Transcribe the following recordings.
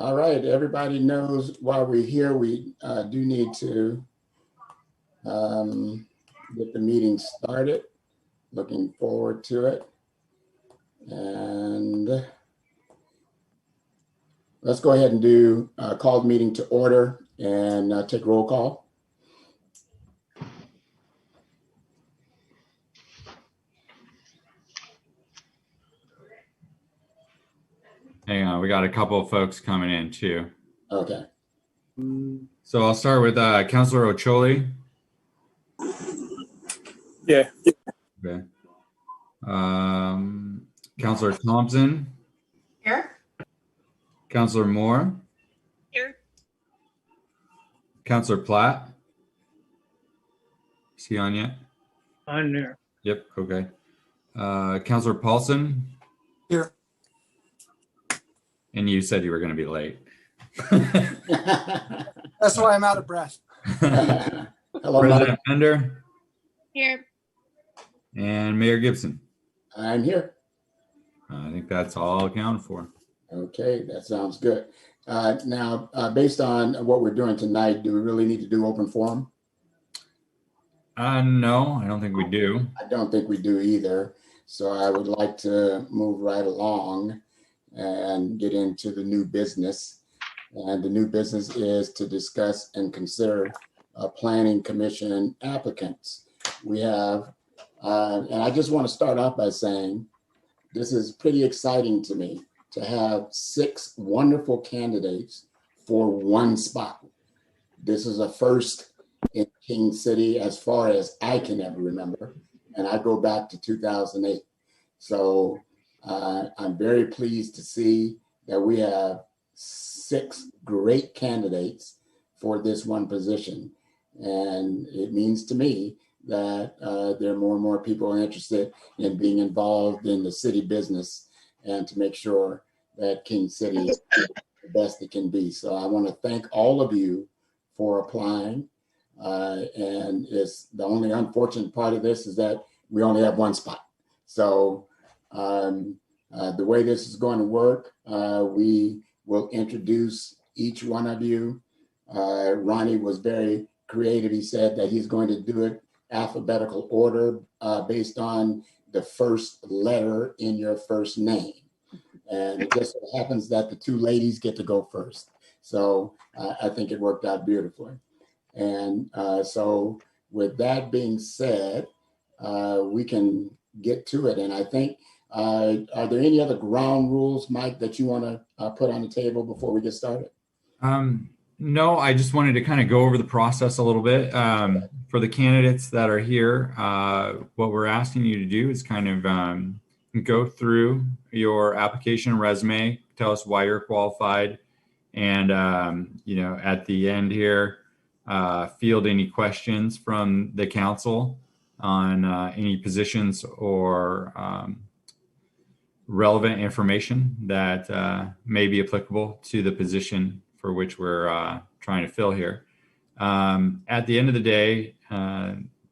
All right, everybody knows while we're here, we do need to get the meeting started. Looking forward to it. And let's go ahead and do call the meeting to order and take roll call. Hang on, we got a couple of folks coming in too. Okay. So I'll start with Councilor Ocholi. Yeah. Okay. Councilor Thompson. Here. Councilor Moore. Here. Councilor Platt. Is he on yet? On there. Yep. Okay. Councilor Paulson. Here. And you said you were going to be late. That's why I'm out of breath. Hello, President Bender. Here. And Mayor Gibson. I'm here. I think that's all accounted for. Okay, that sounds good. Now, based on what we're doing tonight, do we really need to do open forum? No, I don't think we do. I don't think we do either. So I would like to move right along and get into the new business. And the new business is to discuss and consider planning commission applicants. We have, and I just want to start off by saying, this is pretty exciting to me to have 6 wonderful candidates for one spot. This is a first in King City as far as I can ever remember. And I go back to 2008. So I'm very pleased to see that we have 6 great candidates for this one position. And it means to me that there are more and more people interested in being involved in the city business and to make sure that King City is the best it can be. So I want to thank all of you for applying. And it's the only unfortunate part of this is that we only have one spot. So the way this is going to work, we will introduce each one of you. Ronnie was very creative. He said that he's going to do it alphabetical order based on the first letter in your first name. And it just so happens that the 2 ladies get to go first. So I think it worked out beautifully. And so with that being said, we can get to it. And I think, are there any other ground rules, Mike, that you want to put on the table before we get started? No, I just wanted to kind of go over the process a little bit. For the candidates that are here, what we're asking you to do is kind of go through your application resume, tell us why you're qualified, and at the end here, field any questions from the council on any positions or relevant information that may be applicable to the position for which we're trying to fill here. At the end of the day,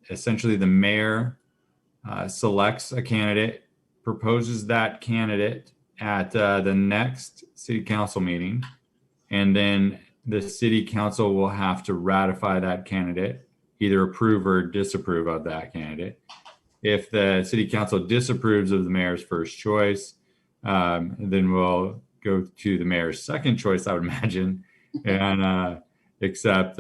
essentially the mayor selects a candidate, proposes that candidate at the next city council meeting, and then the city council will have to ratify that candidate, either approve or disapprove of that candidate. If the city council disapproves of the mayor's first choice, then we'll go to the mayor's second choice, I would imagine, and accept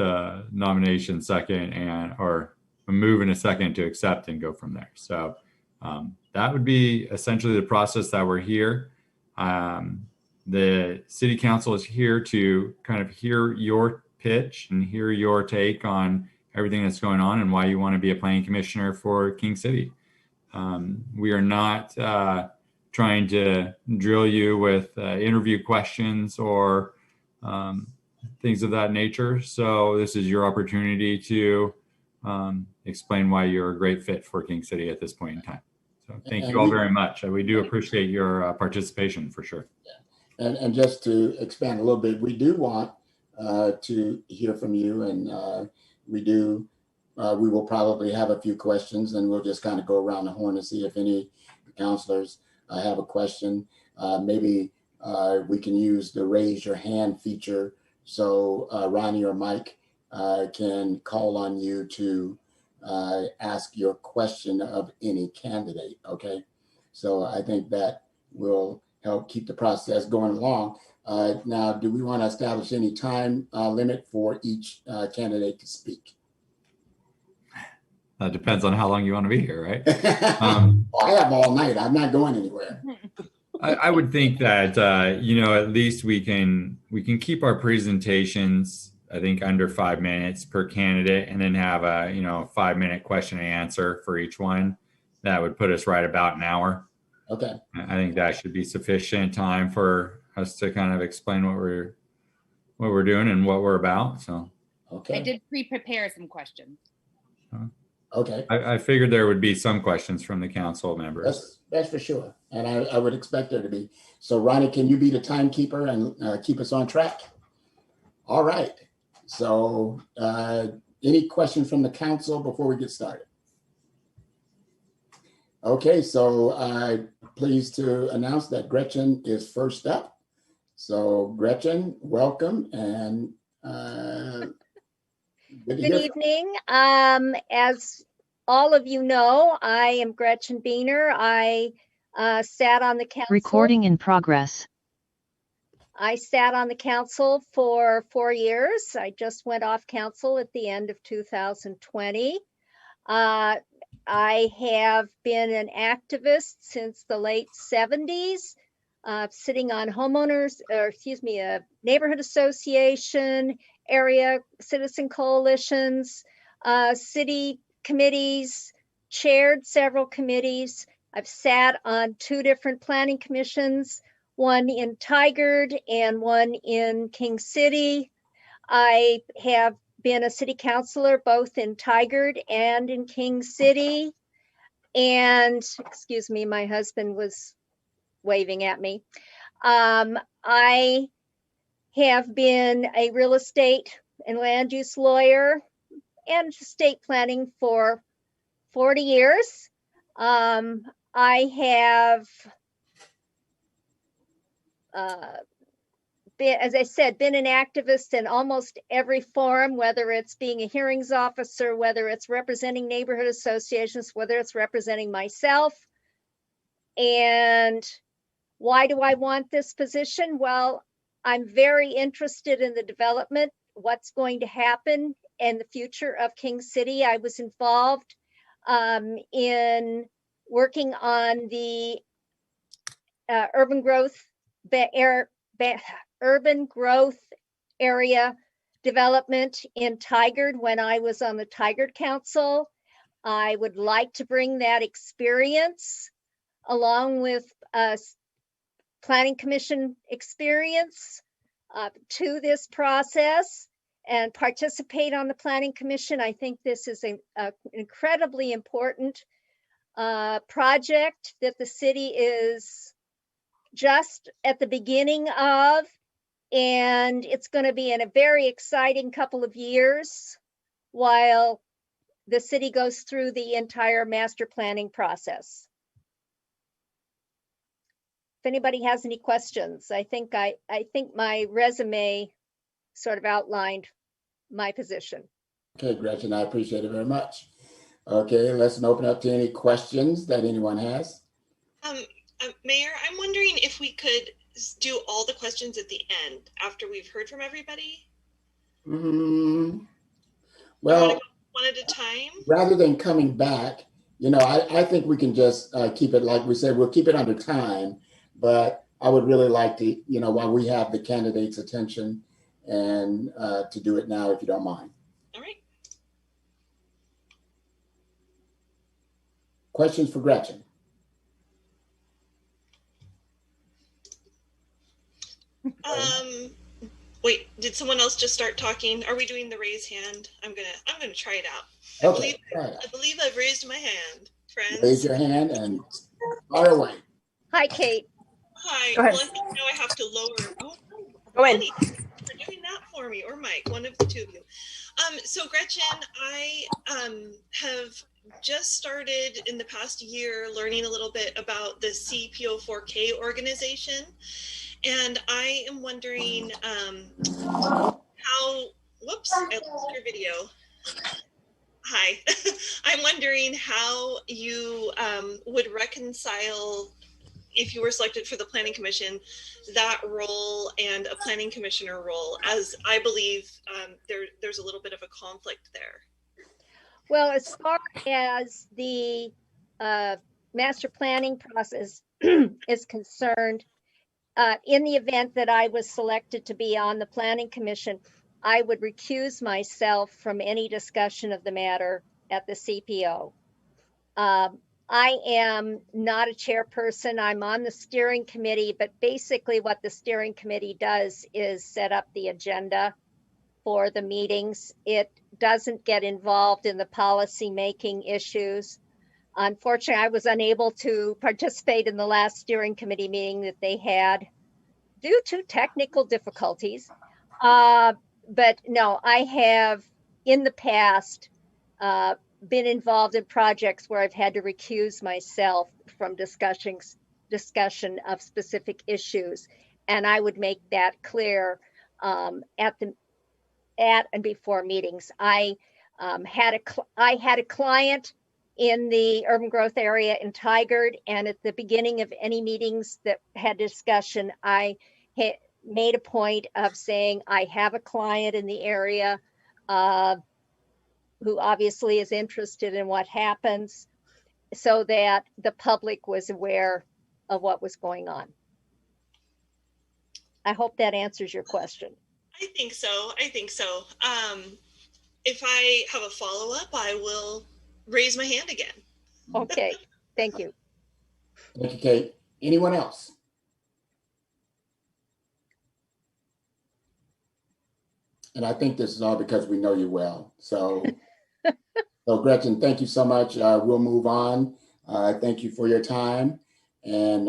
nomination second or move in a second to accept and go from there. So that would be essentially the process that we're here. The city council is here to kind of hear your pitch and hear your take on everything that's going on and why you want to be a planning commissioner for King City. We are not trying to drill you with interview questions or things of that nature. So this is your opportunity to explain why you're a great fit for King City at this point in time. So thank you all very much. We do appreciate your participation for sure. And just to expand a little bit, we do want to hear from you, and we will probably have a few questions, and we'll just kind of go around the horn and see if any councilors have a question. Maybe we can use the raise your hand feature. So Ronnie or Mike can call on you to ask your question of any candidate, okay? So I think that will help keep the process going along. Now, do we want to establish any time limit for each candidate to speak? That depends on how long you want to be here, right? I have all night. I'm not going anywhere. I would think that at least we can keep our presentations, I think, under 5 minutes per candidate, and then have a 5-minute question and answer for each one. That would put us right about an hour. Okay. I think that should be sufficient time for us to kind of explain what we're doing and what we're about. So okay. I did pre-prepare some questions. Okay. I figured there would be some questions from the council members. That's for sure. And I would expect there to be. So Ronnie, can you be the timekeeper and keep us on track? All right. So any questions from the council before we get started? Okay, so I'm pleased to announce that Gretchen is first up. So Gretchen, welcome, and good evening. As all of you know, I am Gretchen Beener. I sat on the council. Recording in progress. I sat on the council for 4 years. I just went off council at the end of 2020. I have been an activist since the late 70s, sitting on a neighborhood association, area citizen coalitions, city committees, chaired several committees. I've sat on 2 different planning commissions, one in Tigard and one in King City. I have been a city councilor both in Tigard and in King City. And excuse me, my husband was waving at me. I have been a real estate and land use lawyer and estate planning for 40 years. I have as I said, been an activist in almost every forum, whether it's being a hearings officer, whether it's representing neighborhood associations, whether it's representing myself. And why do I want this position? Well, I'm very interested in the development, what's going to happen in the future of King City. I was involved in working on the urban growth area development in Tigard when I was on the Tigard Council. I would like to bring that experience along with Planning Commission experience to this process and participate on the Planning Commission. I think this is an incredibly important project that the city is just at the beginning of, and it's going to be in a very exciting couple of years while the city goes through the entire master planning process. If anybody has any questions, I think my resume sort of outlined my position. Okay, Gretchen, I appreciate it very much. Okay, let's open up to any questions that anyone has. Mayor, I'm wondering if we could do all the questions at the end after we've heard from everybody. Well, one at a time. Rather than coming back, I think we can just keep it like we said. We'll keep it under time, but I would really like to, while we have the candidates' attention, and to do it now, if you don't mind. All right. Questions for Gretchen? Wait, did someone else just start talking? Are we doing the raise hand? I'm gonna try it out. Okay. I believe I've raised my hand, friends. Raise your hand and fire away. Hi, Kate. Hi. Go ahead. Well, I know I have to lower. Go ahead. For doing that for me, or Mike, one of the two of you. So Gretchen, I have just started in the past year learning a little bit about the CPO4K organization. And I am wondering how, whoops, I lost your video. Hi. I'm wondering how you would reconcile, if you were selected for the Planning Commission, that role and a Planning Commissioner role, as I believe there's a little bit of a conflict there. Well, as far as the master planning process is concerned, in the event that I was selected to be on the Planning Commission, I would recuse myself from any discussion of the matter at the CPO. I am not a chairperson. I'm on the steering committee, but basically what the steering committee does is set up the agenda for the meetings. It doesn't get involved in the policy making issues. Unfortunately, I was unable to participate in the last steering committee meeting that they had due to technical difficulties. But no, I have in the past been involved in projects where I've had to recuse myself from discussion of specific issues. And I would make that clear at and before meetings. I had a client in the urban growth area in Tigard, and at the beginning of any meetings that had discussion, I made a point of saying I have a client in the area who obviously is interested in what happens, so that the public was aware of what was going on. I hope that answers your question. I think so. If I have a follow-up, I will raise my hand again. Okay, thank you. Thank you, Kate. Anyone else? And I think this is all because we know you well. So, so Gretchen, thank you so much. We'll move on. Thank you for your time. And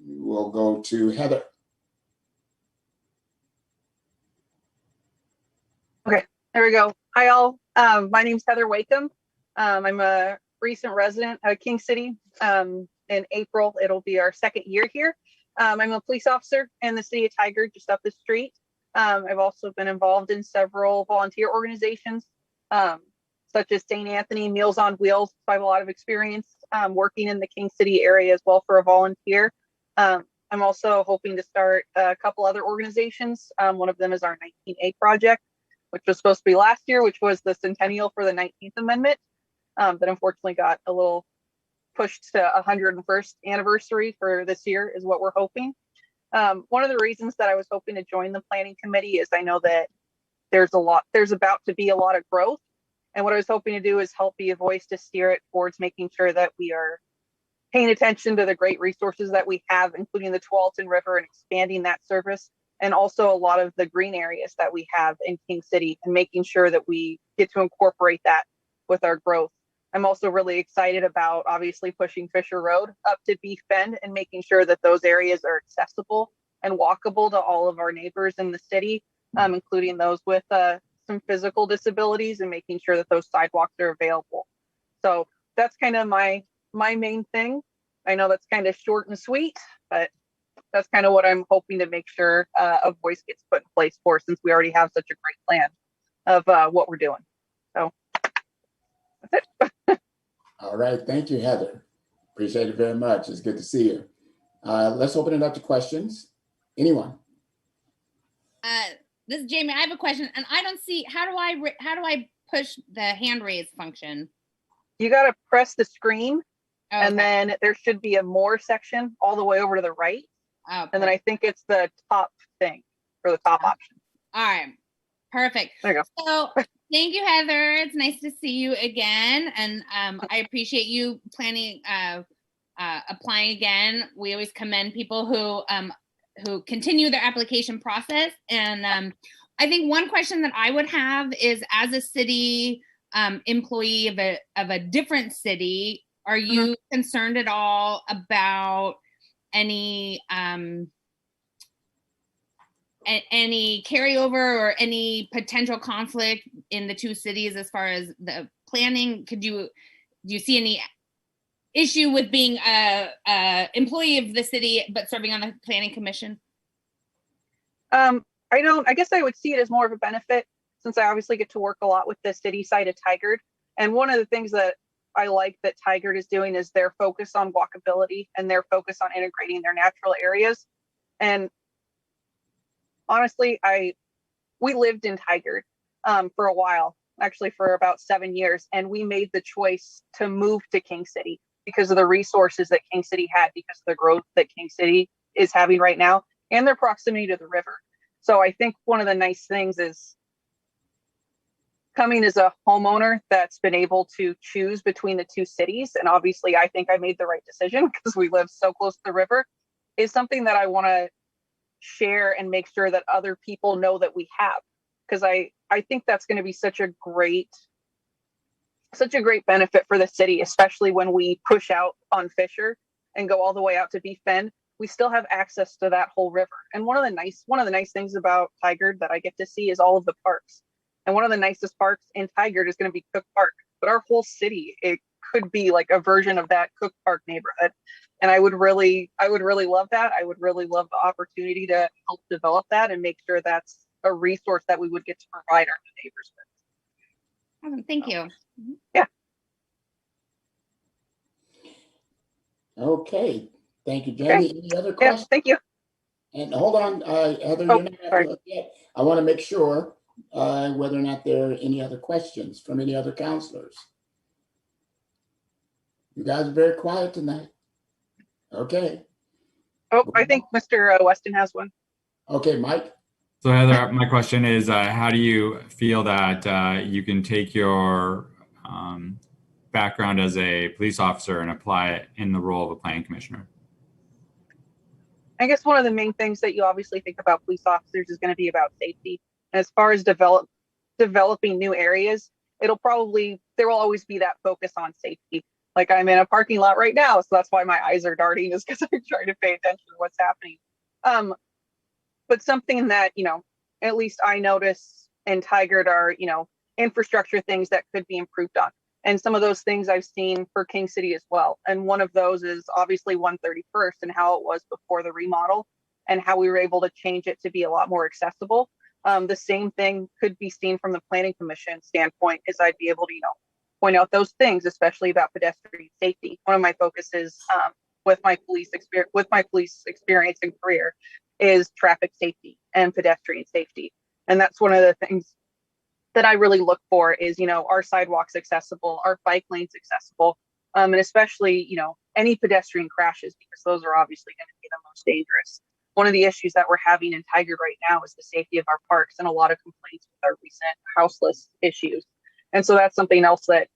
we'll go to Heather. Okay, there we go. Hi all. My name's Heather Wakeham. I'm a recent resident of King City. In April, it'll be our second year here. I'm a police officer in the city of Tigard, just up the street. I've also been involved in several volunteer organizations, such as St. Anthony, Meals on Wheels. So I have a lot of experience working in the King City area as well for a volunteer. I'm also hoping to start a couple other organizations. One of them is our 19A project, which was supposed to be last year, which was the centennial for the 19th Amendment, that unfortunately got a little pushed to 101st anniversary for this year is what we're hoping. One of the reasons that I was hoping to join the planning committee is I know that there's about to be a lot of growth. And what I was hoping to do is help be a voice to steer it towards making sure that we are paying attention to the great resources that we have, including the Tualatin River and expanding that service, and also a lot of the green areas that we have in King City, and making sure that we get to incorporate that with our growth. I'm also really excited about obviously pushing Fisher Road up to Beef Bend and making sure that those areas are accessible and walkable to all of our neighbors in the city, including those with some physical disabilities, and making sure that those sidewalks are available. So that's kind of my main thing. I know that's kind of short and sweet, but that's kind of what I'm hoping to make sure a voice gets put in place for, since we already have such a great plan of what we're doing. So that's it. All right. Thank you, Heather. Appreciate it very much. It's good to see you. Let's open it up to questions. Anyone? This is Jamie. I have a question, and I don't see how do I push the hand raise function? You got to press the screen, Oh, and okay. then there should be a more section all the way over to the right. Oh, And then I think it's the top thing, or the top option. all right, perfect. There you go. So thank you, Heather. It's nice to see you again, and I appreciate you planning applying again. We always commend people who continue their application process. And I think one question that I would have is, as a city employee of a different city, are you concerned at all about any carryover or any potential conflict in the two cities as far as the planning? Do you see any issue with being a employee of the city but serving on the planning commission? I guess I would see it as more of a benefit since I obviously get to work a lot with the city side of Tigard. And one of the things that I like that Tigard is doing is their focus on walkability and their focus on integrating their natural areas. And honestly, we lived in Tigard for a while, actually for about 7 years, and we made the choice to move to King City because of the resources that King City had, because of the growth that King City is having right now, and their proximity to the river. So I think one of the nice things is coming as a homeowner that's been able to choose between the two cities. And obviously I think I made the right decision because we live so close to the river, is something that I want to share and make sure that other people know that we have. Because I think that's going to be such a great benefit for the city, especially when we push out on Fisher and go all the way out to Beef Bend. We still have access to that whole river. And one of the nice things about Tigard that I get to see is all of the parks. And one of the nicest parks in Tigard is going to be Cook Park. But our whole city, it could be like a version of that Cook Park neighborhood. And I would really love that. I would really love the opportunity to help develop that and make sure that's a resource that we would get to provide our neighbors with. Awesome. Thank you. Yeah. Okay. Thank you, Jamie. Okay. Any other Yeah, questions? thank you. And hold on, Heather, Oh, you're not sorry. up yet. I want to make sure whether or not there are any other questions from any other counselors. You guys are very quiet tonight. Okay. Oh, I think Mr. Weston has one. Okay, Mike. So Heather, my question is, how do you feel that you can take your background as a police officer and apply it in the role of a planning commissioner? I guess one of the main things that you obviously think about police officers is going to be about safety. And as far as developing new areas, there will always be that focus on safety. Like I'm in a parking lot right now, so that's why my eyes are darting, is because I'm trying to pay attention to what's happening. But something that, at least I notice in Tigard are, infrastructure things that could be improved on. And some of those things I've seen for King City as well. And one of those is obviously 131st and how it was before the remodel and how we were able to change it to be a lot more accessible. The same thing could be seen from the Planning Commission standpoint, is I'd be able to, point out those things, especially about pedestrian safety. One of my focuses with my police experience and career is traffic safety and pedestrian safety. And that's one of the things that I really look for is, our sidewalks accessible, our bike lanes accessible, and especially, any pedestrian crashes, because those are obviously going to be the most dangerous. One of the issues that we're having in Tigard right now is the safety of our parks and a lot of complaints with our recent houseless issues. And so that's something else that,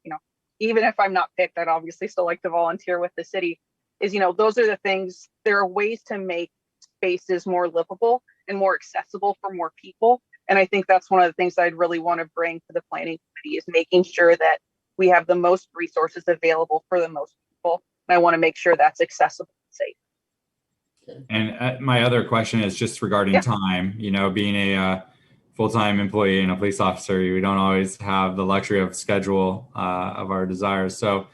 even if I'm not picked, I'd obviously still like to volunteer with the city, is, those are the things, there are ways to make spaces more livable and more accessible for more people. And I think that's one of the things I'd really want to bring to the planning committee, is making sure that we have the most resources available for the most people. And I want to make sure that's accessible and safe. Okay. And my other question is just regarding time. Being a full-time employee and a police officer, we don't always have the luxury of schedule of our desires. So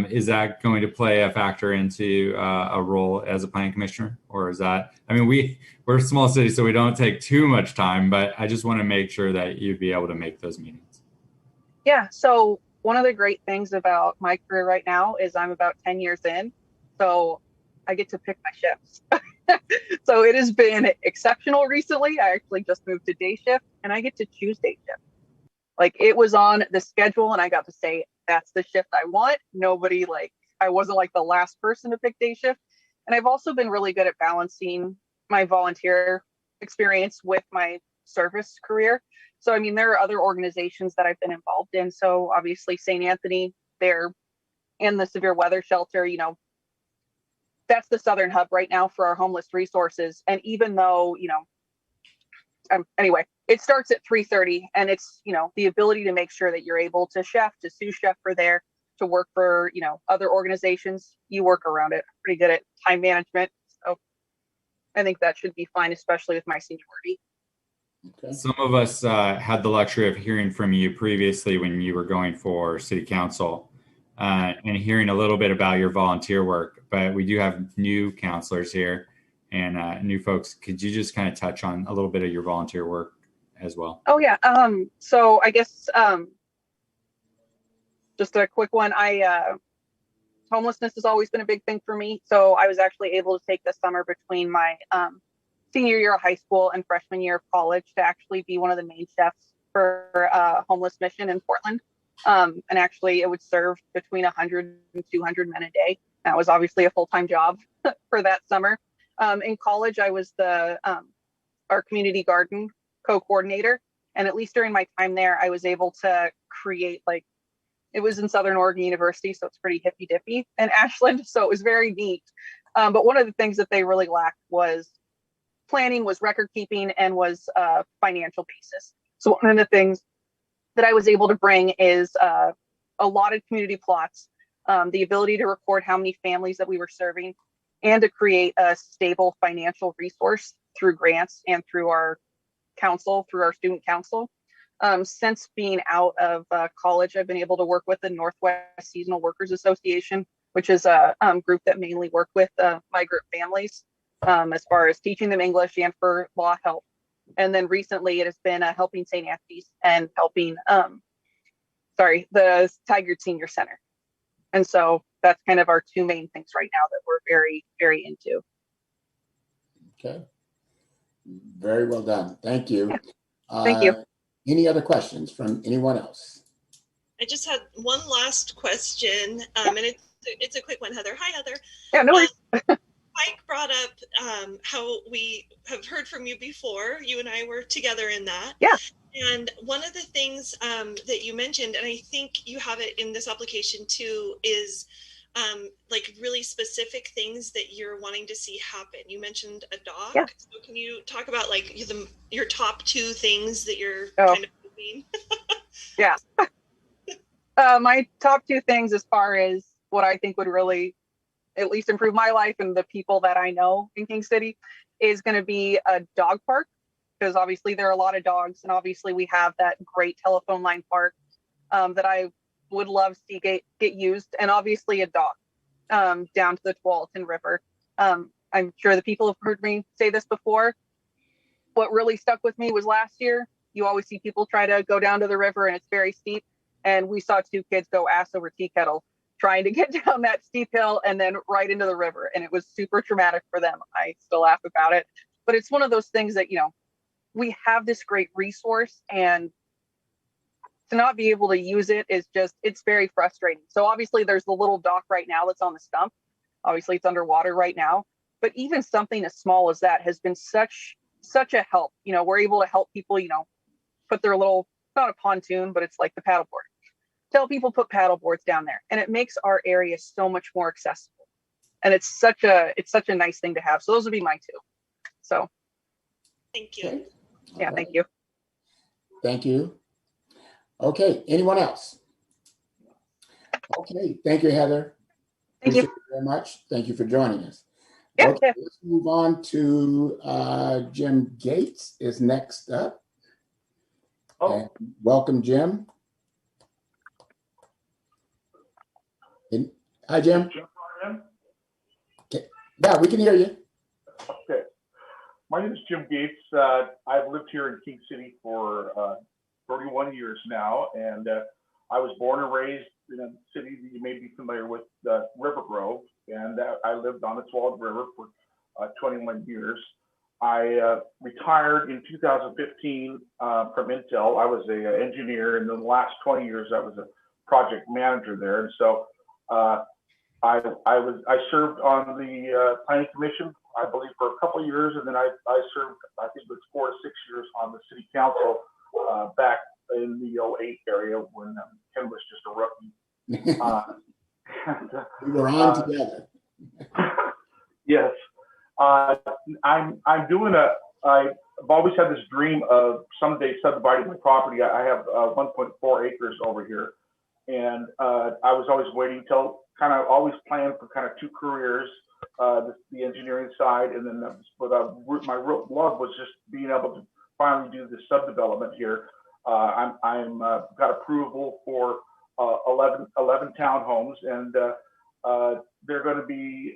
is that going to play a factor into a role as a planning commissioner? Or is that, we're a small city, so we don't take too much time, but I just want to make sure that you'd be able to make those meetings. Yeah, so one of the great things about my career right now is I'm about 10 years in, so I get to pick my shifts. So it has been exceptional recently. I actually just moved to day shift and I get to choose day shift. Like it was on the schedule and I got to say, that's the shift I want. I wasn't like the last person to pick day shift. And I've also been really good at balancing my volunteer experience with my service career. So, there are other organizations that I've been involved in. So obviously St. Anthony, they're in the severe weather shelter, that's the southern hub right now for our homeless resources. And even though, anyway, it starts at 3:30 and it's, the ability to make sure that you're able to sous chef for there, to work for, other organizations, you work around it. I'm pretty good at time management. So I think that should be fine, especially with my seniority. Okay. Some of us had the luxury of hearing from you previously when you were going for city council and hearing a little bit about your volunteer work, but we do have new counselors here. and new folks, could you just kind of touch on a little bit of your volunteer work as well? Oh yeah. So I guess just a quick one. Homelessness has always been a big thing for me. So I was actually able to take the summer between my senior year of high school and freshman year of college to actually be one of the main chefs for homeless mission in Portland. And actually it would serve between 100 and 200 men a day. That was obviously a full-time job for that summer. In college, I was our community garden co-coordinator. And at least during my time there, I was able to create, like, it was in Southern Oregon University, so it's pretty hippy dippy in Ashland. So it was very neat. But one of the things that they really lacked was planning, was record keeping, and was financial basis. So one of the things that I was able to bring is allotted community plots, the ability to record how many families that we were serving, and to create a stable financial resource through grants and through our council, through our student council. Since being out of college, I've been able to work with the Northwest Seasonal Workers Association, which is a group that mainly work with migrant families as far as teaching them English and for law help. And then recently it has been helping St. Anthony's and helping, the Tigard Senior Center. And so that's kind of our two main things right now that we're very, very into. Okay. Very well done. Thank you. Yeah. Thank you. Any other questions from anyone else? I just had one last question, and it's a quick one, Heather. Hi, Heather. Yeah, no worries. Mike brought up how we have heard from you before. You and I were together in that. Yeah. And one of the things that you mentioned, and I think you have it in this application too, is like really specific things that you're wanting to see happen. You mentioned a dog. Yeah. So can you talk about like your top two things that you're kind of hoping? Yeah. My top two things as far as what I think would really at least improve my life and the people that I know in King City is going to be a dog park, because obviously there are a lot of dogs, and obviously we have that great telephone line park that I would love to see get used, and obviously a dock down to the Tualatin River. I'm sure the people have heard me say this before. What really stuck with me was last year, you always see people try to go down to the river and it's very steep. And we saw two kids go ass over tea kettle trying to get down that steep hill and then right into the river. And it was super traumatic for them. I still laugh about it, but it's one of those things that, you know, we have this great resource, and to not be able to use it is just, it's very frustrating. So obviously there's the little dock right now that's on the stump. Obviously it's underwater right now, but even something as small as that has been such a help. You know, we're able to help people, you know, put their little, not a pontoon, but it's like the paddleboard. Tell people put paddle boards down there, and it makes our area so much more accessible. And it's such a nice thing to have. So those would be my two. So thank you. Okay. Yeah, All right. thank you. Thank you. Okay, anyone else? Okay, thank you, Heather. Thank you. Appreciate it very much. Thank you for joining us. Yeah, Okay, let's move on to Jim Gates is next up. And welcome, Jim. Hi, Jim. Okay. Yeah, we can hear you. Okay. My name is Jim Gates. I've lived here in King City for 31 years now, and I was born and raised in a city that you may be familiar with, River Grove, and I lived on the Tualatin River for 21 years. I retired in 2015 from Intel. I was an engineer, and in the last 20 years, I was a project manager there. And so I served on the Planning Commission, I believe, for a couple of years, and then I served, I think it was 4 to 6 years on the City Council back in the 08 area when Ken was just a rookie. We were on together. Yes. I'm doing I've always had this dream of someday subdividing my property. I have 1.4 acres over here, and I was always waiting till kind of always planned for kind of two careers, the engineering side, and then my real love was just being able to finally do this subdevelopment here. I'm got approval for 11 townhomes, and they're going to be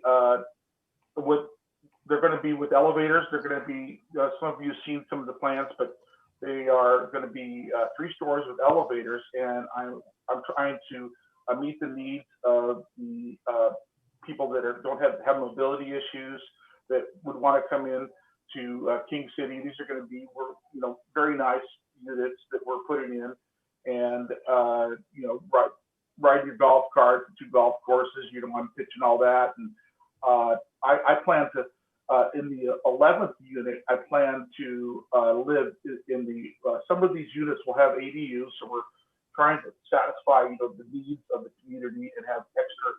they're going to be with elevators. They're going to be, some of you have seen some of the plans, but they are going to be 3 stories with elevators. And I'm trying to meet the needs of the people that don't have mobility issues that would want to come in to King City. These are going to be, very nice units that we're putting in, and ride your golf cart to golf courses. You don't want to pitch and all that. And I plan to, in the 11th unit, I plan to live in the, some of these units will have ADUs, so we're trying to satisfy, the needs of the community and have extra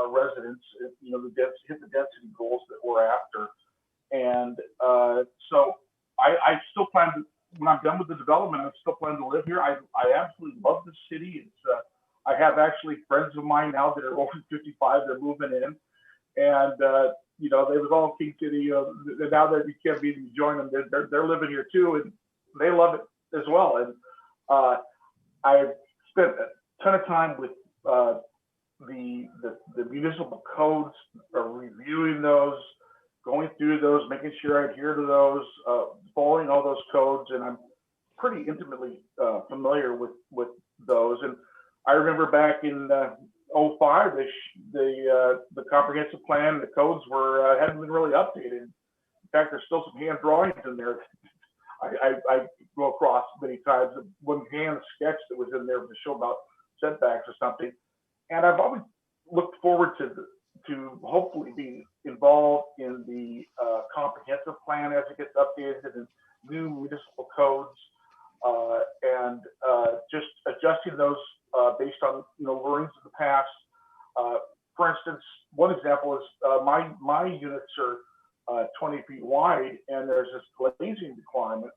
residents, hit the density goals that we're after. And so I still plan to, when I'm done with the development, I still plan to live here. I absolutely love the city. It's I have actually friends of mine now that are over 55. They're moving in, and they was all King City. Now that you can't be join them, they're living here too, and they love it as well. And I've spent a ton of time with the municipal codes, reviewing those, going through those, making sure I adhere to those, following all those codes, and I'm pretty intimately familiar with those. And I remember back in 05, the comprehensive plan, the codes hadn't been really updated. In fact, there's still some hand drawings in there. I go across many times. One hand sketch that was in there to show about setbacks or something. And I've always looked forward to hopefully being involved in the comprehensive plan as it gets updated and new municipal codes, and just adjusting those based on learnings of the past. For instance, one example is my units are 20 feet wide, and there's this glazing requirement.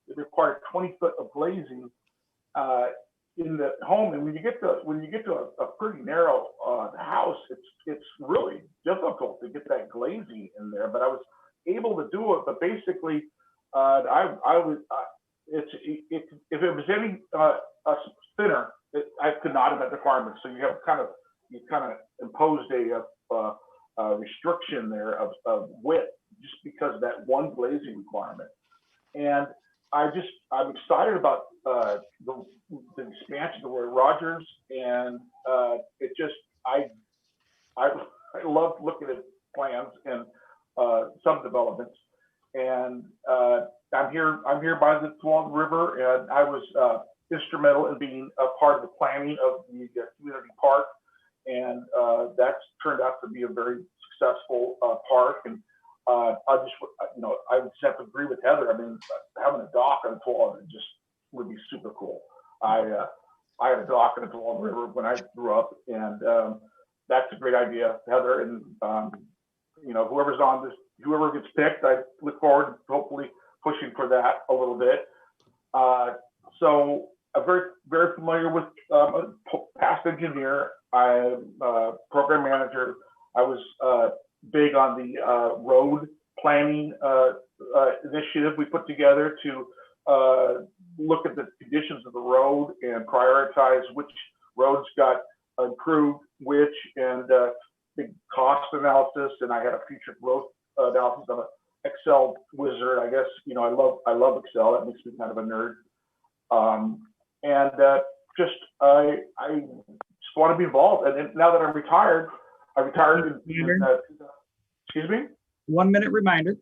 It required 20 foot of glazing in the home, and when you get to a pretty narrow house, it's really difficult to get that glazing in there. But I was able to do it. But basically, if it was any thinner, I could not have met the requirements. So you kind of imposed a restriction there of width just because of that one glazing requirement. And I'm excited about the expansion of Roy Rogers, and I love looking at plans and some developments. And I'm here by the Tuolumne River, and I was instrumental in being a part of the planning of the community park, and that's turned out to be a very successful park. And I would just have to agree with Heather. I mean, having a dock on the Tuolumne just would be super cool. I had a dock on the Tuolumne River when I grew up, and that's a great idea, Heather. And whoever gets picked, I look forward to hopefully pushing for that a little bit. So I'm very, very familiar with past engineer. I'm a program manager. I was big on the road planning initiative we put together to look at the conditions of the road and prioritize which roads got improved, and big cost analysis. And I had a future growth analysis on an Excel wizard. I guess I love Excel. That makes me kind of a nerd. I just want to be involved. And now that I'm retired, I retired in excuse me? 1 minute reminder.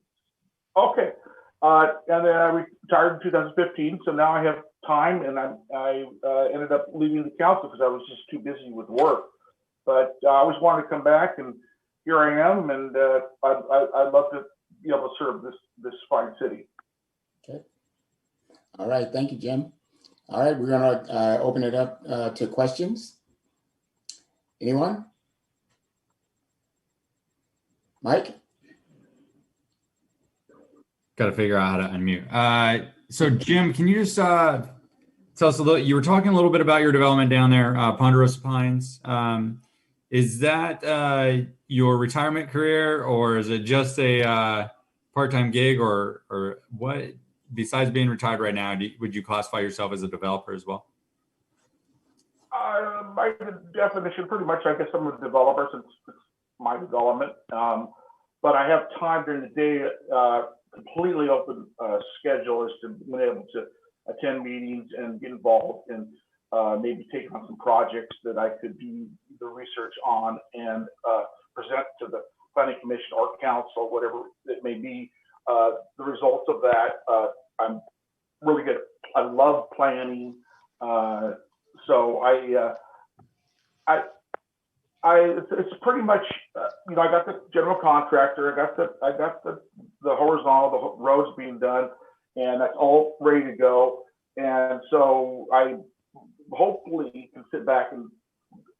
Okay. And then I retired in 2015. So now I have time, and I ended up leaving the council because I was just too busy with work. But I always wanted to come back, and here I am. And I'd love to be able to serve this fine city. Okay. All right. Thank you, Jim. All right. We're going to open it up to questions. Anyone? Mike? Got to figure out how to unmute. So Jim, can you just tell us a little, you were talking a little bit about your development down there, Ponderosa Pines. Is that your retirement career, or is it just a part-time gig, or what, besides being retired right now, would you classify yourself as a developer as well? My definition, pretty much, I guess I'm a developer since it's my development. but I have time during the day, completely open schedule as to being able to attend meetings and get involved and maybe take on some projects that I could do the research on and present to the planning commission or council, whatever it may be. The results of that, I'm really good. I love planning. So it's pretty much, you know, I got the general contractor, I got the horizontal, the roads being done, and that's all ready to go. And so I hopefully can sit back and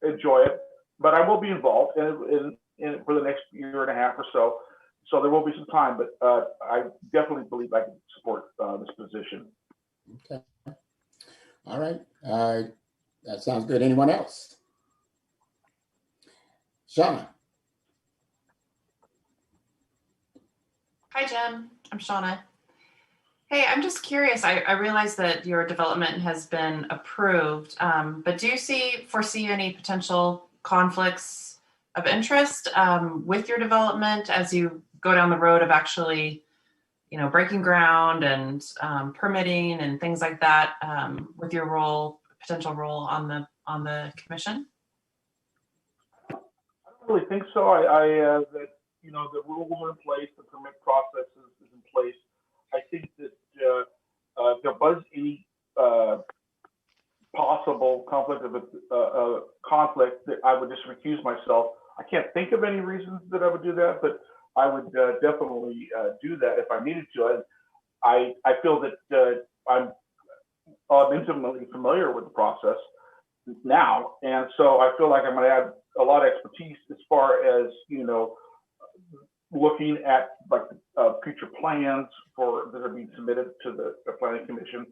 enjoy it, but I will be involved in for the next year and a half or so. So there will be some time, but I definitely believe I can support this position. Okay. All right. That sounds good. Anyone else? Shauna. Hi, Jim. I'm Shauna. Hey, I'm just curious. I realize that your development has been approved, but do you foresee any potential conflicts of interest with your development as you go down the road of actually, you know, breaking ground and permitting and things like that with your potential role on the commission? I don't really think so. That, you know, the rules are in place, the permit process is in place. I think that if there was any possible conflict that I would just recuse myself. I can't think of any reasons that I would do that, but I would definitely do that if I needed to. I feel that I'm intimately familiar with the process now, and so I feel like I'm going to add a lot of expertise as far as, you know, looking at like future plans that are being submitted to the planning commission,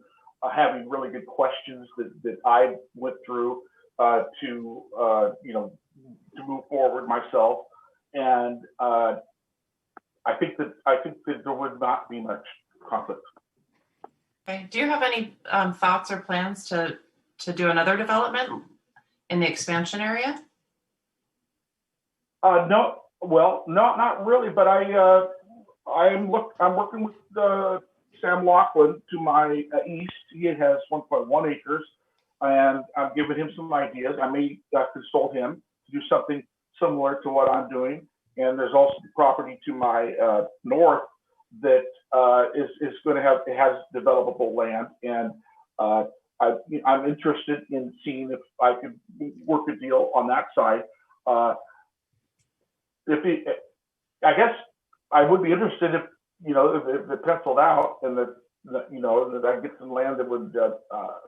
having really good questions that I went through to you know, to move forward myself, and I think that there would not be much conflict. Okay. Do you have any thoughts or plans to do another development in the expansion area? No. Well, not really, but I'm working with Sam Laughlin to my east. He has 1.1 acres, and I'm giving him some ideas. I may consult him to do something similar to what I'm doing. And there's also the property to my north that is going to has developable land, and I'm interested in seeing if I could work a deal on that side. I guess I would be interested if, you know, if it penciled out and that you know, that I get some land that would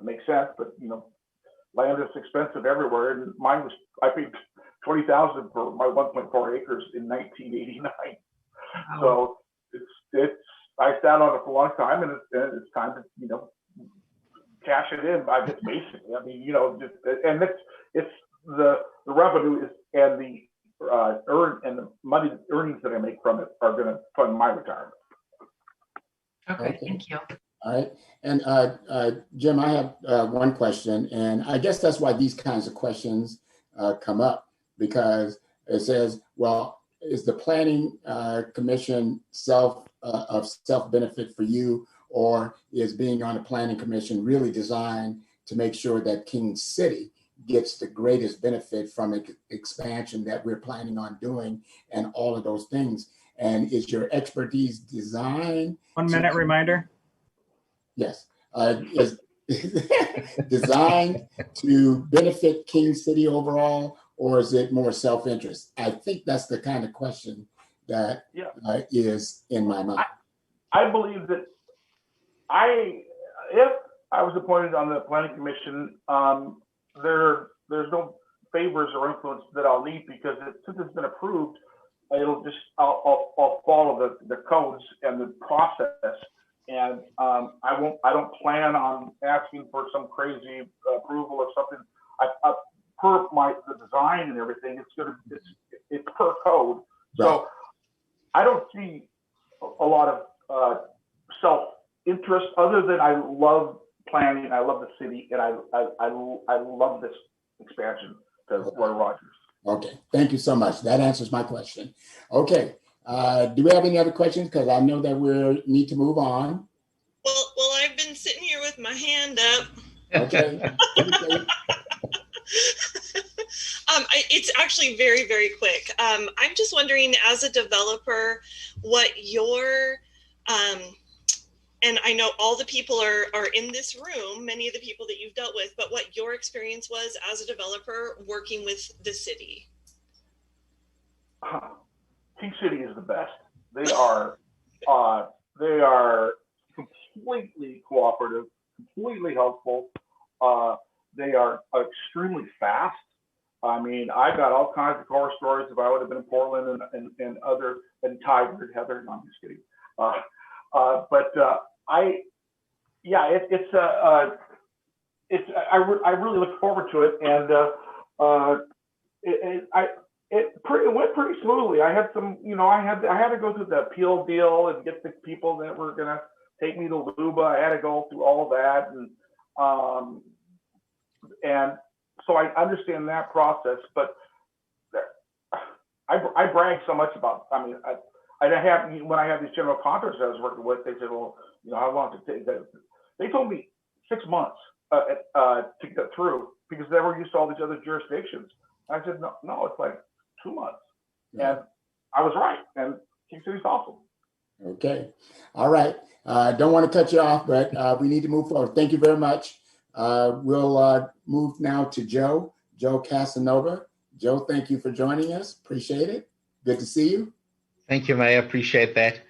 make sense. But, you know, land is expensive everywhere, and mine was, I paid $20,000 for my 1.4 acres in 1989. Wow. So it's I sat on it for a long time, and it's time to, you know, cash it in. I guess basically, I mean, you know, and it's the revenue is and the the money earnings that I make from it are going to fund my retirement. Okay, thank you. All right, and Jim, I have one question, and I guess that's why these kinds of questions come up, because it says, well, is the planning commission self benefit for you, or is being on a planning commission really designed to make sure that King City gets the greatest benefit from expansion that we're planning on doing and all of those things? And is your expertise designed? 1 minute reminder. Yes. Is designed to benefit King City overall, or is it more self-interest? I think that's the kind of question that is in my mind. I believe that if I was appointed on the planning commission, there's no favors or influence that I'll need, because since it's been approved, I'll follow the codes and the process, and I don't plan on asking for some crazy approval or something. Per the design and everything, it's per code. Right. So I don't see a lot of self-interest, other than I love planning, I love the city, and I love this expansion to Roy Rogers. Okay, thank you so much. That answers my question. Okay, Do we have any other questions? Because I know that we need to move on. Well, I've been sitting here with my hand up. Okay. It's actually very, very quick. I'm just wondering, as a developer, what your and I know all the people are in this room, many of the people that you've dealt with, but what your experience was as a developer working with the city. King City is the best. They are completely cooperative, completely helpful. They are extremely fast. I mean, I've got all kinds of horror stories. If I would have been in Portland and Tigard, Heather, no, I'm just kidding. I really look forward to it, and it went pretty smoothly. I had some, I had to go through the appeal deal and get the people that were gonna take me to Luba. I had to go through all of that, and so I understand that process. But I brag so much about. I mean, when I have these general contractors I was working with, they said, "Well, how long did it take?" They told me 6 months to get through because they were used to all these other jurisdictions. I said, no, it's like 2 months. Yeah. And I was right. And King City's awesome. Okay. All right. Don't want to cut you off, but we need to move forward. Thank you very much. We'll move now to Joe Casanova. Joe, thank you for joining us. Appreciate it. Good to see you. Thank you, Mayor. Appreciate that.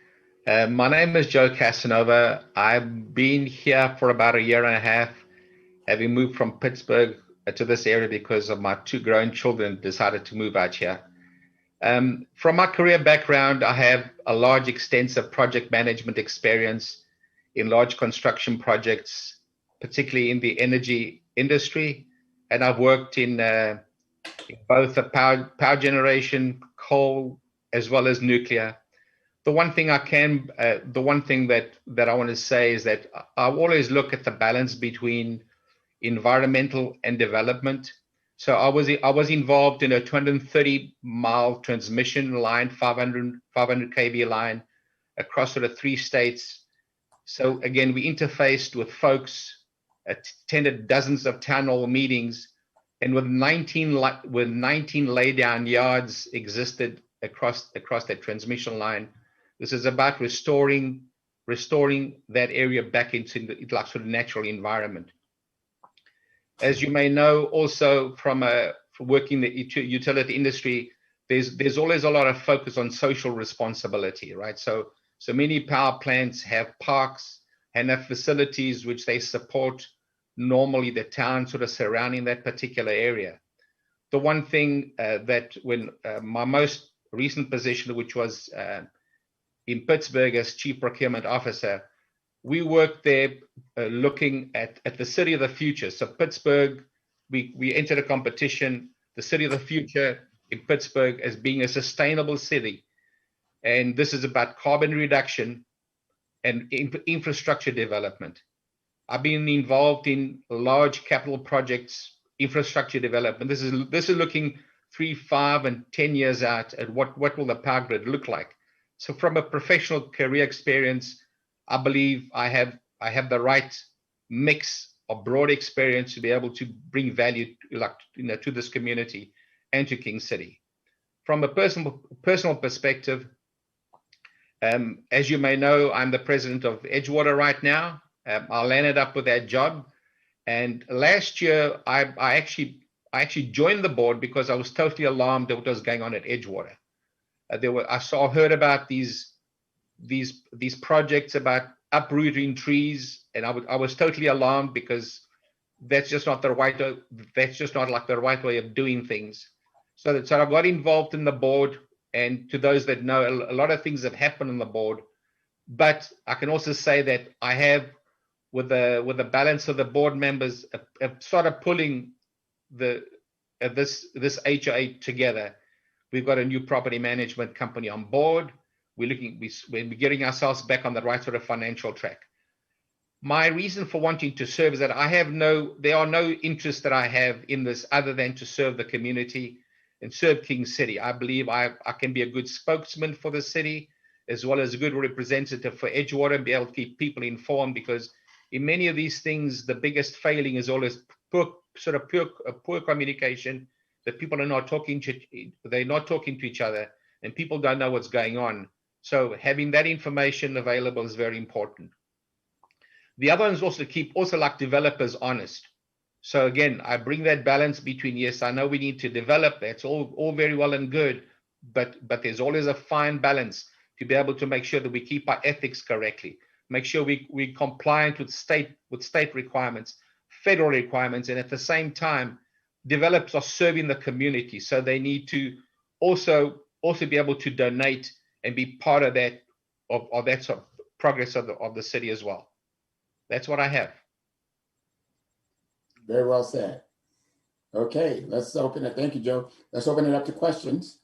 My name is Joe Casanova. I've been here for about 1.5 years, having moved from Pittsburgh to this area because of my 2 grown children decided to move out here. From my career background, I have a large, extensive project management experience in large construction projects, particularly in the energy industry. And I've worked in both the power generation, coal, as well as nuclear. The one thing that I want to say is that I always look at the balance between environmental and development. So I was involved in a 230-mile transmission line, 500 kV line across sort of 3 states. So again, we interfaced with folks, attended dozens of town hall meetings, and with 19 laydown yards existed across that transmission line. This is about restoring that area back into the sort of natural environment. As you may know, also from working the utility industry, there's always a lot of focus on social responsibility, right? So many power plants have parks and have facilities which they support normally the town sort of surrounding that particular area. The one thing that when my most recent position, which was in Pittsburgh as Chief Procurement Officer, we worked there looking at the city of the future. So Pittsburgh, we entered a competition, the city of the future in Pittsburgh as being a sustainable city. And this is about carbon reduction and infrastructure development. I've been involved in large capital projects, infrastructure development. This is looking 3, 5, and 10 years out at what will the power grid look like. So from a professional career experience, I believe I have the right mix of broad experience to be able to bring value to this community and to King City. From a personal perspective, as you may know, I'm the president of Edgewater right now. I landed up with that job, and last year I actually joined the board because I was totally alarmed at what was going on at Edgewater. I heard about these projects about uprooting trees, and I was totally alarmed because that's just not the right way of doing things. So I got involved in the board, and to those that know, a lot of things have happened on the board. But I can also say that I have, with the balance of the board members, started pulling this HOA together. We've got a new property management company on board. We're getting ourselves back on the right sort of financial track. My reason for wanting to serve is that there are no interests that I have in this other than to serve the community. and serve King City. I believe I can be a good spokesman for the city, as well as a good representative for Edgewater, and be able to keep people informed, because in many of these things, the biggest failing is always poor communication, that people are not talking to, they're not talking to each other, and people don't know what's going on. So having that information available is very important. The other one is also to keep like developers honest. So again, I bring that balance between, yes, I know we need to develop, that's all very well and good, but there's always a fine balance to be able to make sure that we keep our ethics correctly, make sure we're compliant with state requirements, federal requirements, and at the same time, developers are serving the community, so they need to also be able to donate and be part of that of that sort of progress of the city as well. That's what I have. Very well said. Okay, let's open it. Thank you, Joe. Let's open it up to questions.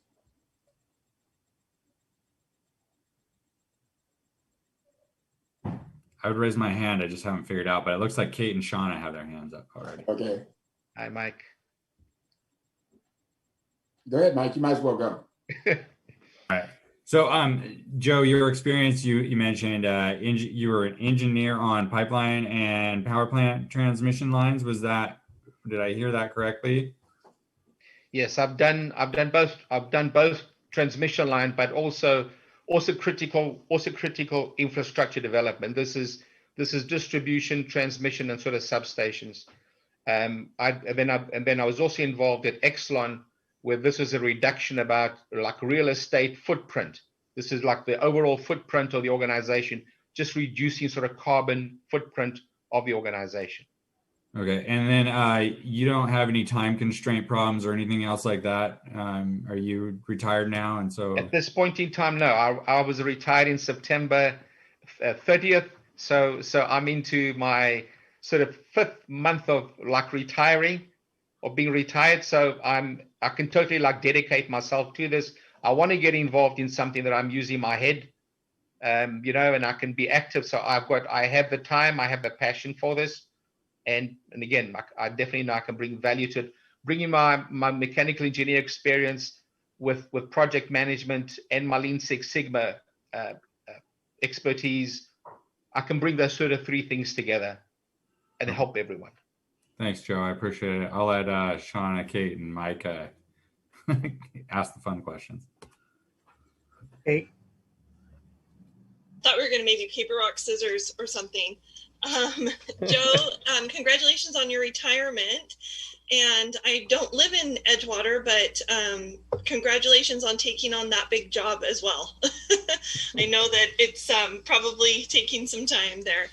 I would raise my hand. I just haven't figured out, but it looks like Kate and Shauna have their hands up already. Okay. Hi, Mike. Go ahead, Mike. You might as well go. All right. So, Joe, your experience, you mentioned you were an engineer on pipeline and power plant transmission lines. Did I hear that correctly? Yes, I've done both. I've done both transmission line, but also critical infrastructure development. This is distribution, transmission, and sort of substations. And then I was also involved at Exelon, where this is a reduction about like real estate footprint. This is like the overall footprint of the organization, just reducing sort of carbon footprint of the organization. Okay, and then you don't have any time constraint problems or anything else like that? Are you retired now? And so at this point in time, no. I was retired in September 30th, so I'm into my sort of 5th month of like retiring or being retired. So I can totally like dedicate myself to this. I want to get involved in something that I'm using my head, and I can be active. So I have the time, I have the passion for this. And again, I definitely know I can bring value to it. Bringing my mechanical engineer experience with project management and my Lean Six Sigma expertise, I can bring those sort of 3 things together and help everyone. Thanks, Joe. I appreciate it. I'll let Shauna, Kate, and Mike ask the fun questions. Kate? Thought we were going to maybe paper, rock, scissors or something. Joe, congratulations on your retirement. And I don't live in Edgewater, but congratulations on taking on that big job as well. I know that it's probably taking some time there.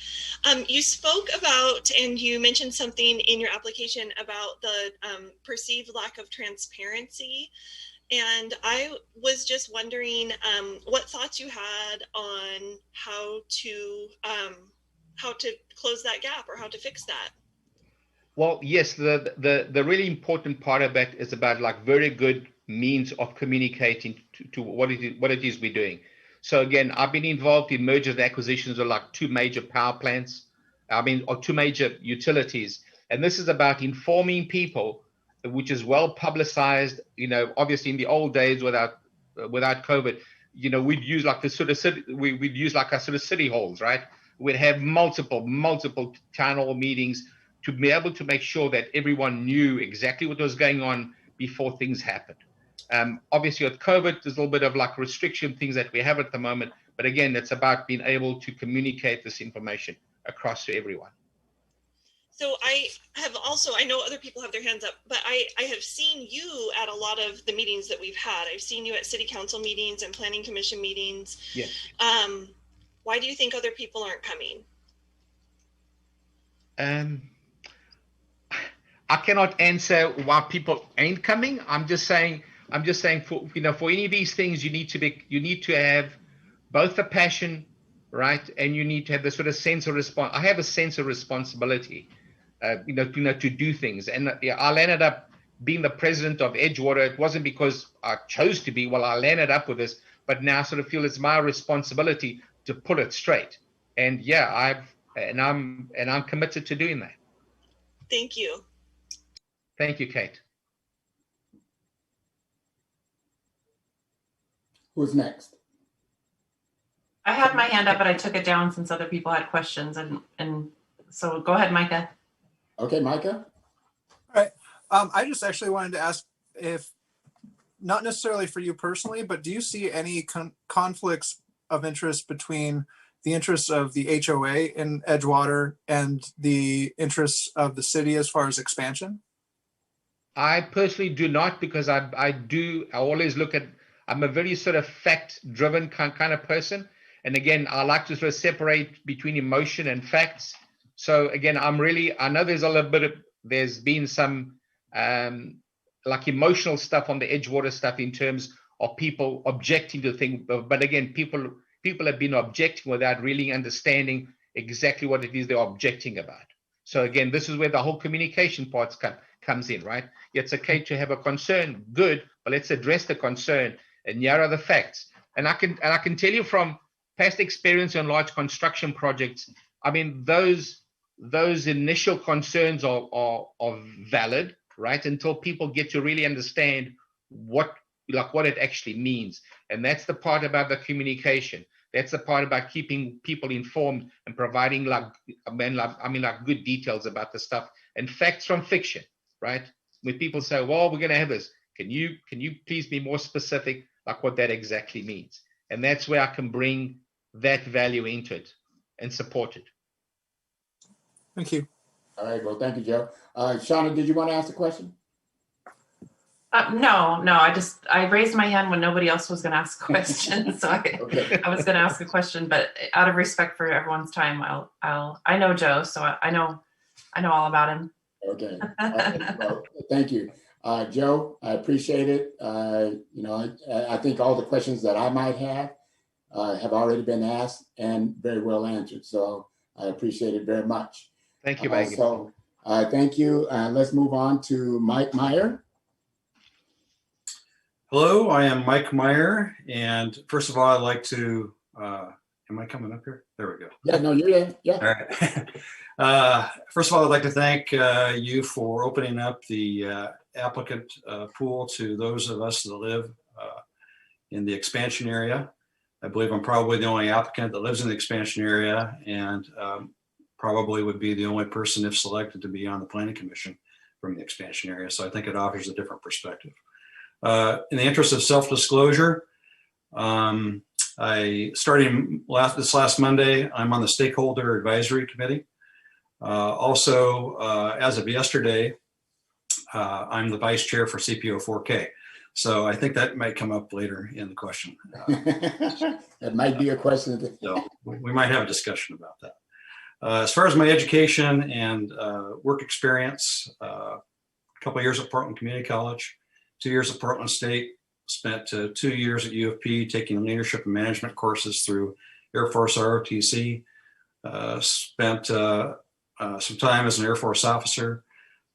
You spoke about, and you mentioned something in your application about the perceived lack of transparency. And I was just wondering what thoughts you had on how to close that gap or how to fix that. Well, yes, the really important part of that is about like very good means of communicating to what it is we're doing. So again, I've been involved in mergers and acquisitions of like 2 major power plants, or 2 major utilities. And this is about informing people, which is well publicized. Obviously in the old days without COVID, we'd use like the sort of we'd use like our sort of city halls, right? We'd have multiple town hall meetings to be able to make sure that everyone knew exactly what was going on before things happened. Obviously with COVID, there's a little bit of like restriction things that we have at the moment, but again, it's about being able to communicate this information across to everyone. So I know other people have their hands up, but I have seen you at a lot of the meetings that we've had. I've seen you at city council meetings and planning commission meetings. Yes. Why do you think other people aren't coming? I cannot answer why people ain't coming. I'm just saying for any of these things, you need to have both the passion, right? And you need to have the sort of sense of I have a sense of responsibility, to do things. And I landed up being the president of Edgewater. It wasn't because I chose to be. Well, I landed up with this, but now I sort of feel it's my responsibility to put it straight. And yeah, I'm committed to doing that. Thank you. Thank you, Kate. Who's next? I had my hand up, but I took it down since other people had questions, and so go ahead, Micah. Okay, Micah? I just actually wanted to ask if, not necessarily for you personally, but do you see any conflicts of interest between the interests of the HOA in Edgewater and the interests of the city as far as expansion? I personally do not, because I always look at, I'm a very sort of fact-driven kind of person. And again, I like to sort of separate between emotion and facts. So again, I know there's a little bit of, there's been some like emotional stuff on the Edgewater stuff in terms of people objecting to things. But again, people have been objecting without really understanding exactly what it is they're objecting about. So again, this is where the whole communication parts comes in, right? It's okay to have a concern, good, but let's address the concern, and here are the facts. And I can tell you from past experience on large construction projects, I mean, those initial concerns are valid, right? Until people get to really understand what it actually means. And that's the part about the communication. That's the part about keeping people informed and providing good details about the stuff and facts from fiction, right? When people say, well, we're going to have this, can you please be more specific, like what that exactly means? And that's where I can bring that value into it and support it. Thank you. All right, well, thank you, Joe. Shauna, did you want to ask a question? No, I raised my hand when nobody else was going to ask a question. So Okay. I was going to ask a question, but out of respect for everyone's time, I know Joe, so I know all about him. Okay. Well, thank you. Joe, I appreciate it. I think all the questions that I might have already been asked and very well answered. So I appreciate it very much. Thank you, Maggie. Thank you. Let's move on to Mike Meyer. Hello, I am Mike Meyer, and first of all, I'd like to, am I coming up here? There we go. Yeah, no, you're there. Yeah. All right. First of all, I'd like to thank you for opening up the applicant pool to those of us that live in the expansion area. I believe I'm probably the only applicant that lives in the expansion area, and probably would be the only person, if selected, to be on the planning commission from the expansion area. So I think it offers a different perspective. In the interest of self-disclosure, starting this last Monday, I'm on the Stakeholder Advisory Committee. Also, as of yesterday, I'm the vice chair for CPO 4K. So I think that might come up later in the question. That might be a question. So we might have a discussion about that. As far as my education and work experience, a couple of years at Portland Community College, 2 years at Portland State, spent 2 years at U of P taking leadership and management courses through Air Force ROTC, spent some time as an Air Force officer,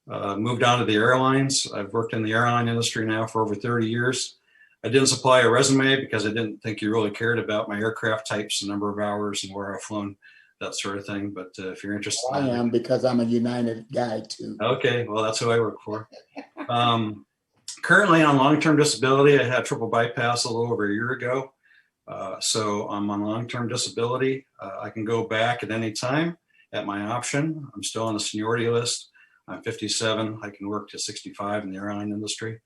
moved on to the airlines. I've worked in the airline industry now for over 30 years. I didn't supply a resume because I didn't think you really cared about my aircraft types, the number of hours and where I've flown, that sort of thing. But if you're interested. Well, I am, because I'm a United guy too. Okay, well, that's who I work for. Currently on long-term disability. I had triple bypass a little over a year ago. So I'm on long-term disability. I can go back at any time at my option. I'm still on the seniority list. I'm 57. I can work to 65 in the airline industry.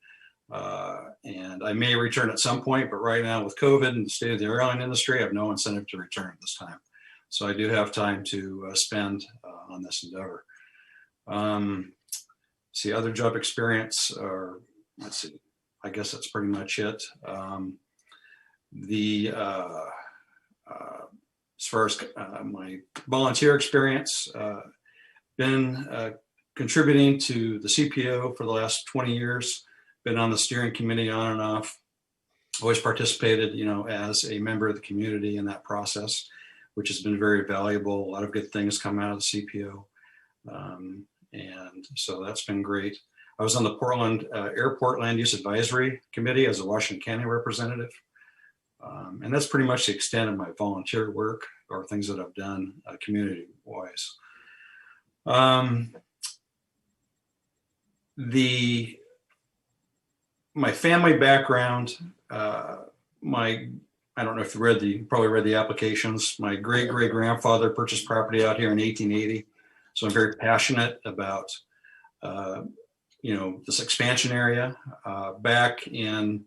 And I may return at some point, but right now with COVID and the state of the airline industry, I have no incentive to return at this time. So I do have time to spend on this endeavor. See, other job experience, or let's see, I guess that's pretty much it. As far as my volunteer experience, been contributing to the CPO for the last 20 years, been on the steering committee on and off, always participated, as a member of the community in that process, which has been very valuable. A lot of good things come out of the CPO. And so that's been great. I was on the Portland Airport Land Use Advisory Committee as a Washington County representative. And that's pretty much the extent of my volunteer work or things that I've done community-wise. My family background I don't know if you probably read the applications. My great grandfather purchased property out here in 1880. So I'm very passionate about, this expansion area. Back in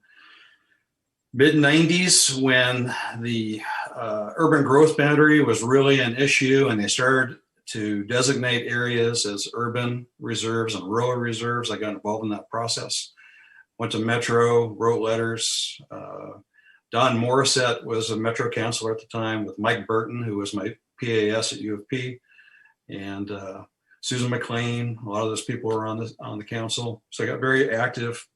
mid 90s, when the urban growth boundary was really an issue and they started to designate areas as urban reserves and rural reserves, I got involved in that process. Went to Metro, wrote letters. Don Morissette was a Metro councilor at the time with Mike Burton, who was my PAS at U of P, and Susan McLean. A lot of those people were on the council. So I got very active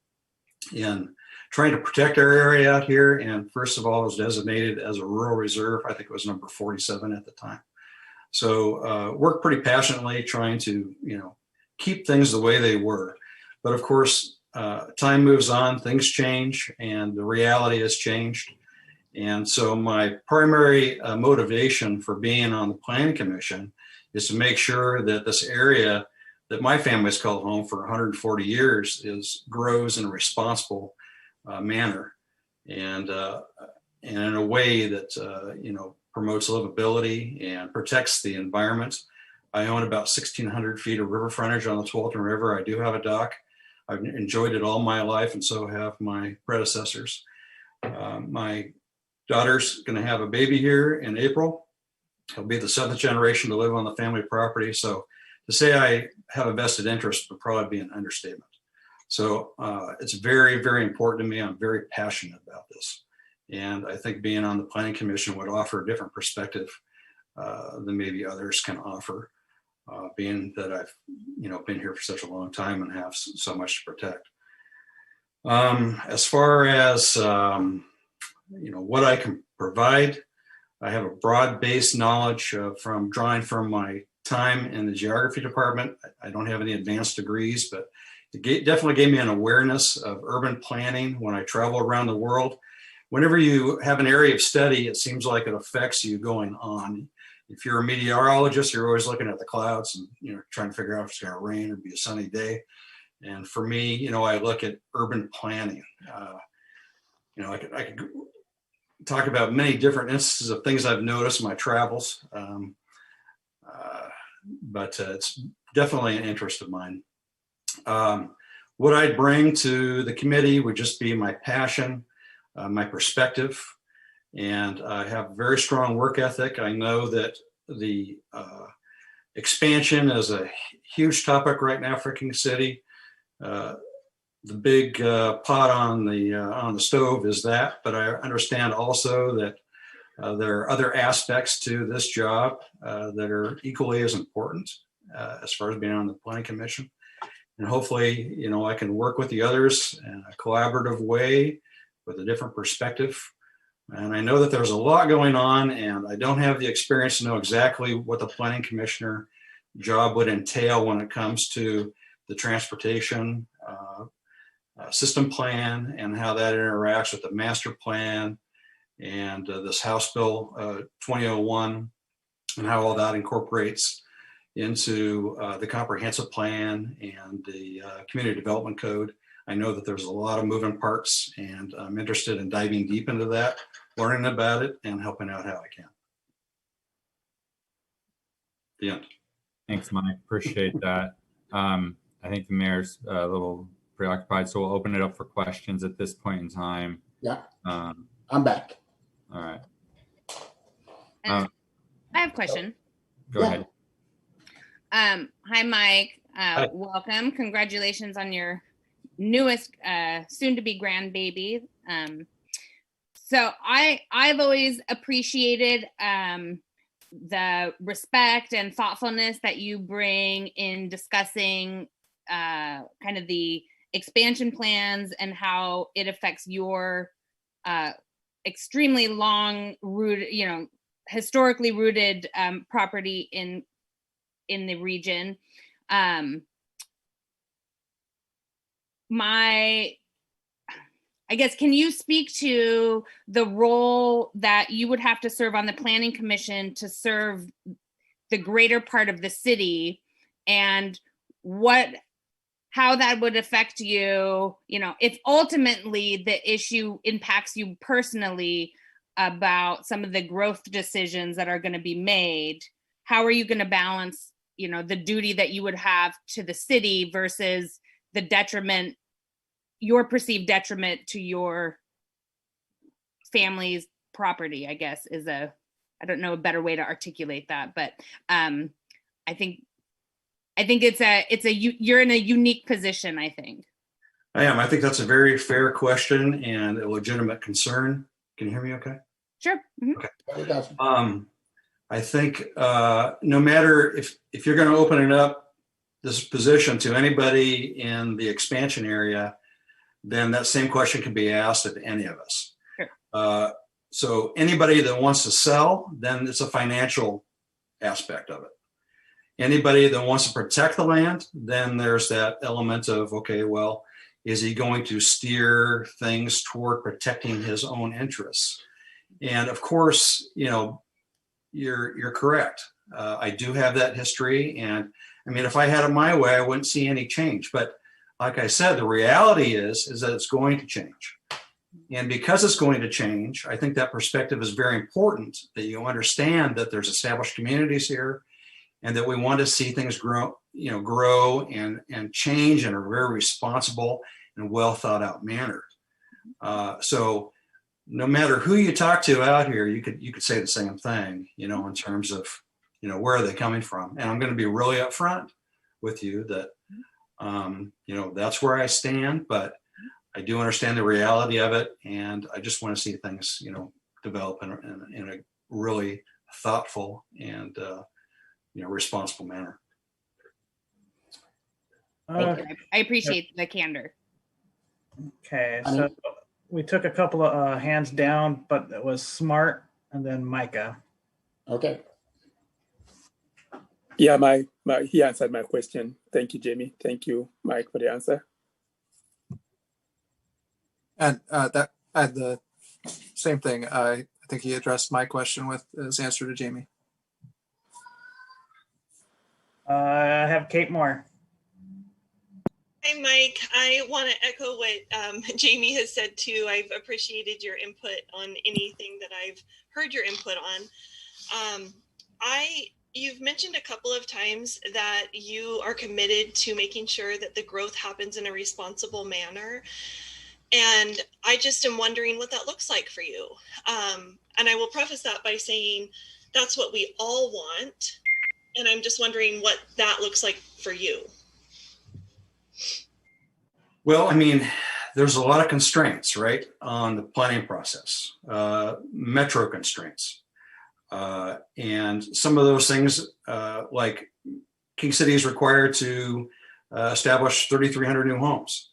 in trying to protect our area out here. And first of all, it was designated as a rural reserve. I think it was number 47 at the time. So worked pretty passionately trying to, keep things the way they were. But of course, time moves on, things change, and the reality has changed. And so my primary motivation for being on the Planning Commission is to make sure that this area that my family's called home for 140 years grows in a responsible manner, and in a way that promotes livability and protects the environment. I own about 1,600 feet of river frontage on the Tualatin River. I do have a dock. I've enjoyed it all my life, and so have my predecessors. My daughter's going to have a baby here in April. He'll be the 7th generation to live on the family property. So to say I have a vested interest would probably be an understatement. So it's very, very important to me. I'm very passionate about this. And I think being on the Planning Commission would offer a different perspective than maybe others can offer, being that I've been here for such a long time and have so much to protect. As far as what I can provide, I have a broad-based knowledge from drawing from my time in the geography department. I don't have any advanced degrees, but it definitely gave me an awareness of urban planning when I travel around the world. Whenever you have an area of study, it seems like it affects you going on. If you're a meteorologist, you're always looking at the clouds and trying to figure out if it's going to rain or be a sunny day. And for me, I look at urban planning. I could talk about many different instances of things I've noticed in my travels, but it's definitely an interest of mine. What I'd bring to the committee would just be my passion, my perspective, and I have a very strong work ethic. I know that the expansion is a huge topic right now for King City. The big pot on the stove is that, but I understand also that there are other aspects to this job that are equally as important as far as being on the Planning Commission. And hopefully, I can work with the others in a collaborative way with a different perspective. And I know that there's a lot going on, and I don't have the experience to know exactly what the Planning Commissioner job would entail when it comes to the transportation system plan and how that interacts with the master plan and this House Bill 2001 and how all that incorporates into the comprehensive plan and the community development code. I know that there's a lot of moving parts, and I'm interested in diving deep into that, learning about it, and helping out how I can. The end. Thanks, Mike. Appreciate that. I think the mayor's a little preoccupied, so we'll open it up for questions at this point in time. Yeah, I'm back. All right. I have a question. Go ahead. Hi, Mike. Hi. Welcome. Congratulations on your newest, soon-to-be grandbaby. So I've always appreciated the respect and thoughtfulness that you bring in discussing kind of the expansion plans and how it affects your extremely long rooted, historically rooted property in the region. I guess, can you speak to the role that you would have to serve on the Planning Commission to serve the greater part of the city, and what how that would affect you, you know, if ultimately the issue impacts you personally about some of the growth decisions that are going to be made. How are you going to balance, you know, the duty that you would have to the city versus the detriment, your perceived detriment to your family's property, I guess, is I don't know a better way to articulate that, but I think you're in a unique position, I think. I am. I think that's a very fair question and a legitimate concern. Can you hear me okay? Sure. Mhm. Okay. I think no matter if you're going to open it up, this position to anybody in the expansion area, then that same question can be asked of any of us. Sure. So anybody that wants to sell, then it's a financial aspect of it. Anybody that wants to protect the land, then there's that element of, okay, well, is he going to steer things toward protecting his own interests? And of course, you know, you're correct. I do have that history, and I mean, if I had it my way, I wouldn't see any change. But like I said, the reality is that it's going to change. And because it's going to change, I think that perspective is very important, that you understand that there's established communities here and that we want to see things grow and change in a very responsible and well thought out manner. So no matter who you talk to out here, you could say the same thing, you know, in terms of, you know, where are they coming from? And I'm going to be really upfront with you that, you know, that's where I stand, but I do understand the reality of it, and I just want to see things, you know, develop in a really thoughtful and you know, responsible manner. Thank you. I appreciate the candor. Okay, so we took a couple of hands down, but it was Smart and then Micah. Okay. Yeah, he answered my question. Thank you, Jamie. Thank you, Mike, for the answer. And that I had the same thing. I think he addressed my question with his answer to Jamie. I have Kate Moore. Hi, Mike. I want to echo what Jamie has said too. I've appreciated your input on anything that I've heard your input on. You've mentioned a couple of times that you are committed to making sure that the growth happens in a responsible manner. And I just am wondering what that looks like for you. And I will preface that by saying that's what we all want. And I'm just wondering what that looks like for you. Well, I mean, there's a lot of constraints, right, on the planning process, metro constraints. And some of those things, like King City is required to establish 3,300 new homes.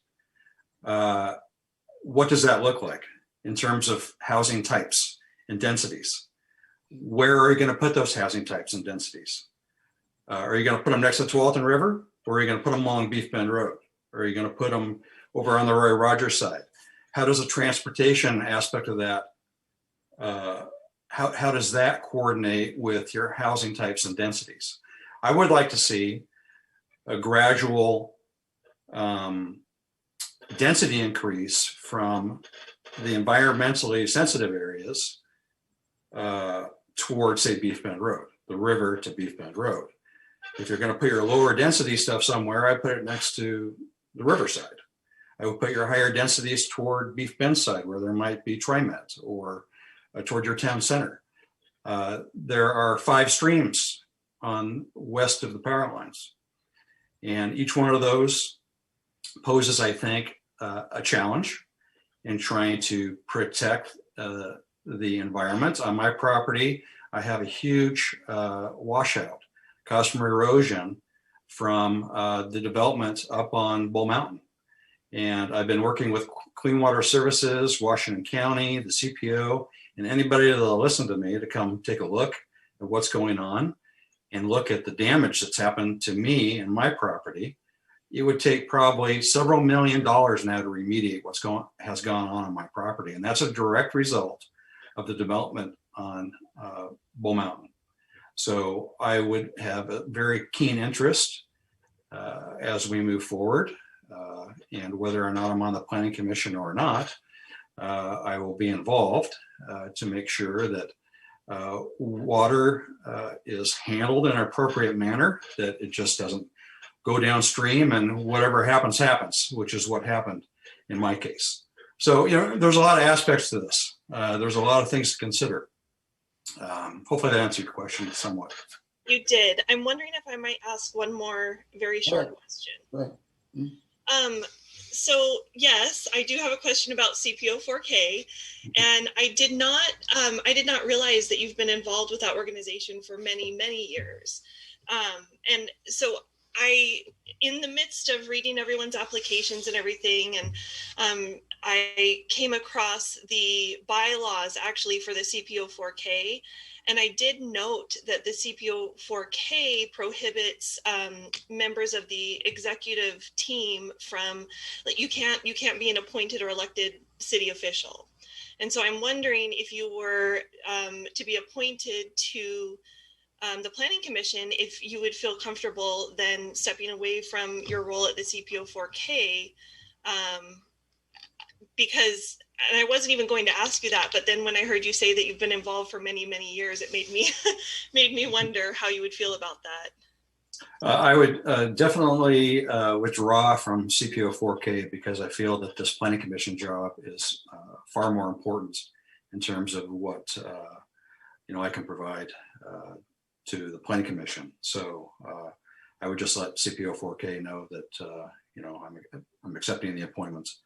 What does that look like in terms of housing types and densities? Where are you going to put those housing types and densities? Are you going to put them next to Tualatin River, or are you going to put them along Beef Bend Road? Or are you going to put them over on the Roy Rogers side? How does the transportation aspect of that, how does that coordinate with your housing types and densities? I would like to see a gradual density increase from the environmentally sensitive areas towards, say, Beef Bend Road, the river to Beef Bend Road. If you're going to put your lower density stuff somewhere, I put it next to the riverside. I would put your higher densities toward Beef Bend side, where there might be TriMet, or toward your town center. There are 5 streams on west of the power lines, and each one of those poses, I think, a challenge in trying to protect the environment. On my property, I have a huge washout, cause from erosion from the development up on Bull Mountain. And I've been working with Clean Water Services, Washington County, the CPO, and anybody that'll listen to me to come take a look at what's going on and look at the damage that's happened to me and my property. It would take probably several $1 million now to remediate what's has gone on my property. And that's a direct result of the development on Bull Mountain. So I would have a very keen interest as we move forward and whether or not I'm on the planning commission or not, I will be involved to make sure that water is handled in an appropriate manner, that it just doesn't go downstream and whatever happens, happens, which is what happened in my case. So, there's a lot of aspects to this. There's a lot of things to consider. Hopefully that answered your question somewhat. You did. I'm wondering if I might ask one more very short question. Right. So yes, I do have a question about CPO 4K, and I did not realize that you've been involved with that organization for many, many years. And so in the midst of reading everyone's applications and everything, and I came across the bylaws actually for the CPO 4K. And I did note that the CPO 4K prohibits members of the executive team from, like, you can't be an appointed or elected city official. And so I'm wondering if you were to be appointed to the Planning Commission, if you would feel comfortable then stepping away from your role at the CPO 4K, because, and I wasn't even going to ask you that, but then when I heard you say that you've been involved for many, many years, it made me wonder how you would feel about that. I would definitely withdraw from CPO 4K because I feel that this Planning Commission job is far more important in terms of what I can provide to the Planning Commission. So I would just let CPO 4K know that I'm accepting the appointments,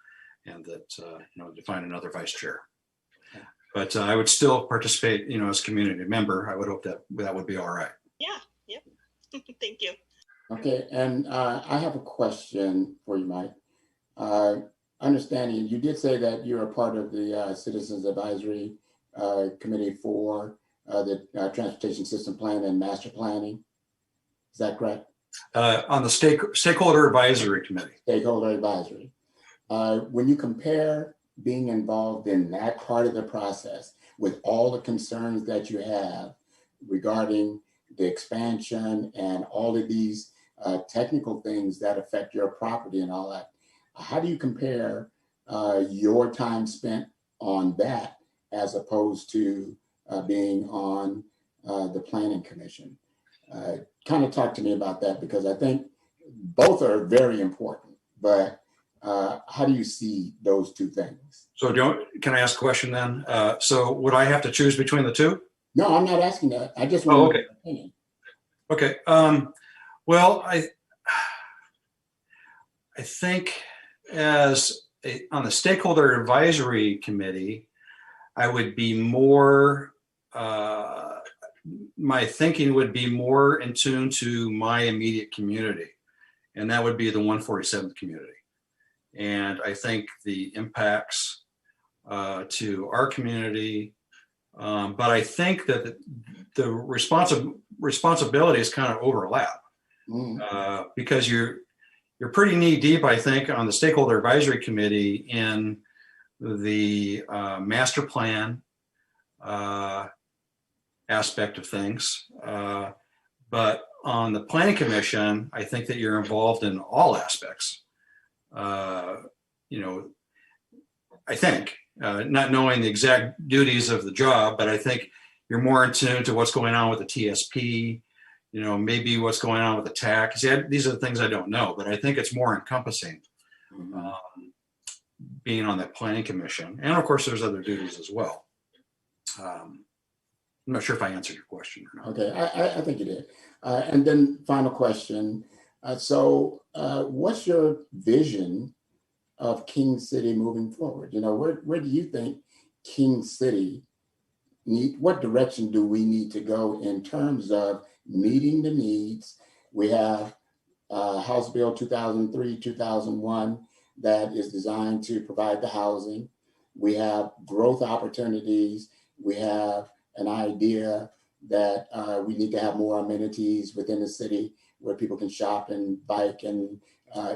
and that to find another vice chair. But I would still participate, as a community member. I would hope that would be all right. Yeah. Yep. Thank you. Okay, and I have a question for you, Mike. Understanding, you did say that you're a part of the Citizens Advisory Committee for the Transportation System Plan and Master Planning. Is that correct? On the Stakeholder Advisory Committee. Stakeholder Advisory. When you compare being involved in that part of the process with all the concerns that you have regarding the expansion and all of these technical things that affect your property and all that, how do you compare your time spent on that as opposed to being on the Planning Commission? Kind of talk to me about that, because I think both are very important, but how do you see those two things? So can I ask a question then? So would I have to choose between the two? No, I'm not asking that. I just want okay. your opinion. Okay. Well, I think on the Stakeholder Advisory Committee, I would be more, my thinking would be more in tune to my immediate community, and that would be the 147th community. And I think the impacts to our community, but I think that the responsibilities kind of overlap because you're pretty knee deep, I think, on the Stakeholder Advisory Committee in the master plan aspect of things. But on the Planning Commission, I think that you're involved in all aspects. I think, not knowing the exact duties of the job, but I think you're more in tune to what's going on with the TSP, maybe what's going on with the TAC. See, these are the things I don't know, but I think it's more encompassing being on the Planning Commission. And of course, there's other duties as well. I'm not sure if I answered your question or not. Okay, I think you did. And then final question. So what's your vision of King City moving forward? Where do you think King City what direction do we need to go in terms of meeting the needs? We have House Bill 2003-2001 that is designed to provide the housing. We have growth opportunities. We have an idea that we need to have more amenities within the city where people can shop and bike and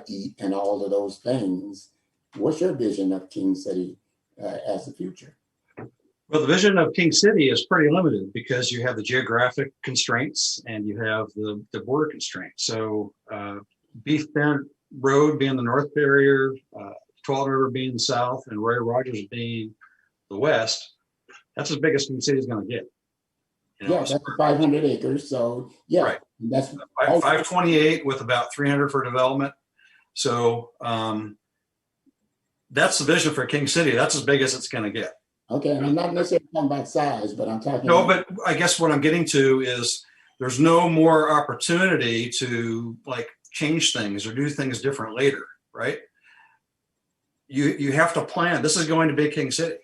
eat and all of those things. What's your vision of King City as the future? Well, the vision of King City is pretty limited because you have the geographic constraints and you have the border constraints. So beef Road being the north barrier, Tualatin River being the south, and Roy Rogers being the west, that's as big as King City is going to get. You know, Yeah, that's 500 acres. So yeah, right. That's 528 with about 300 for development. So that's the vision for King City. That's as big as it's going to get. Okay, and I'm not necessarily talking about size, but I'm talking. No, but I guess what I'm getting to is there's no more opportunity to like change things or do things different later, right? You have to plan. This is going to be King City.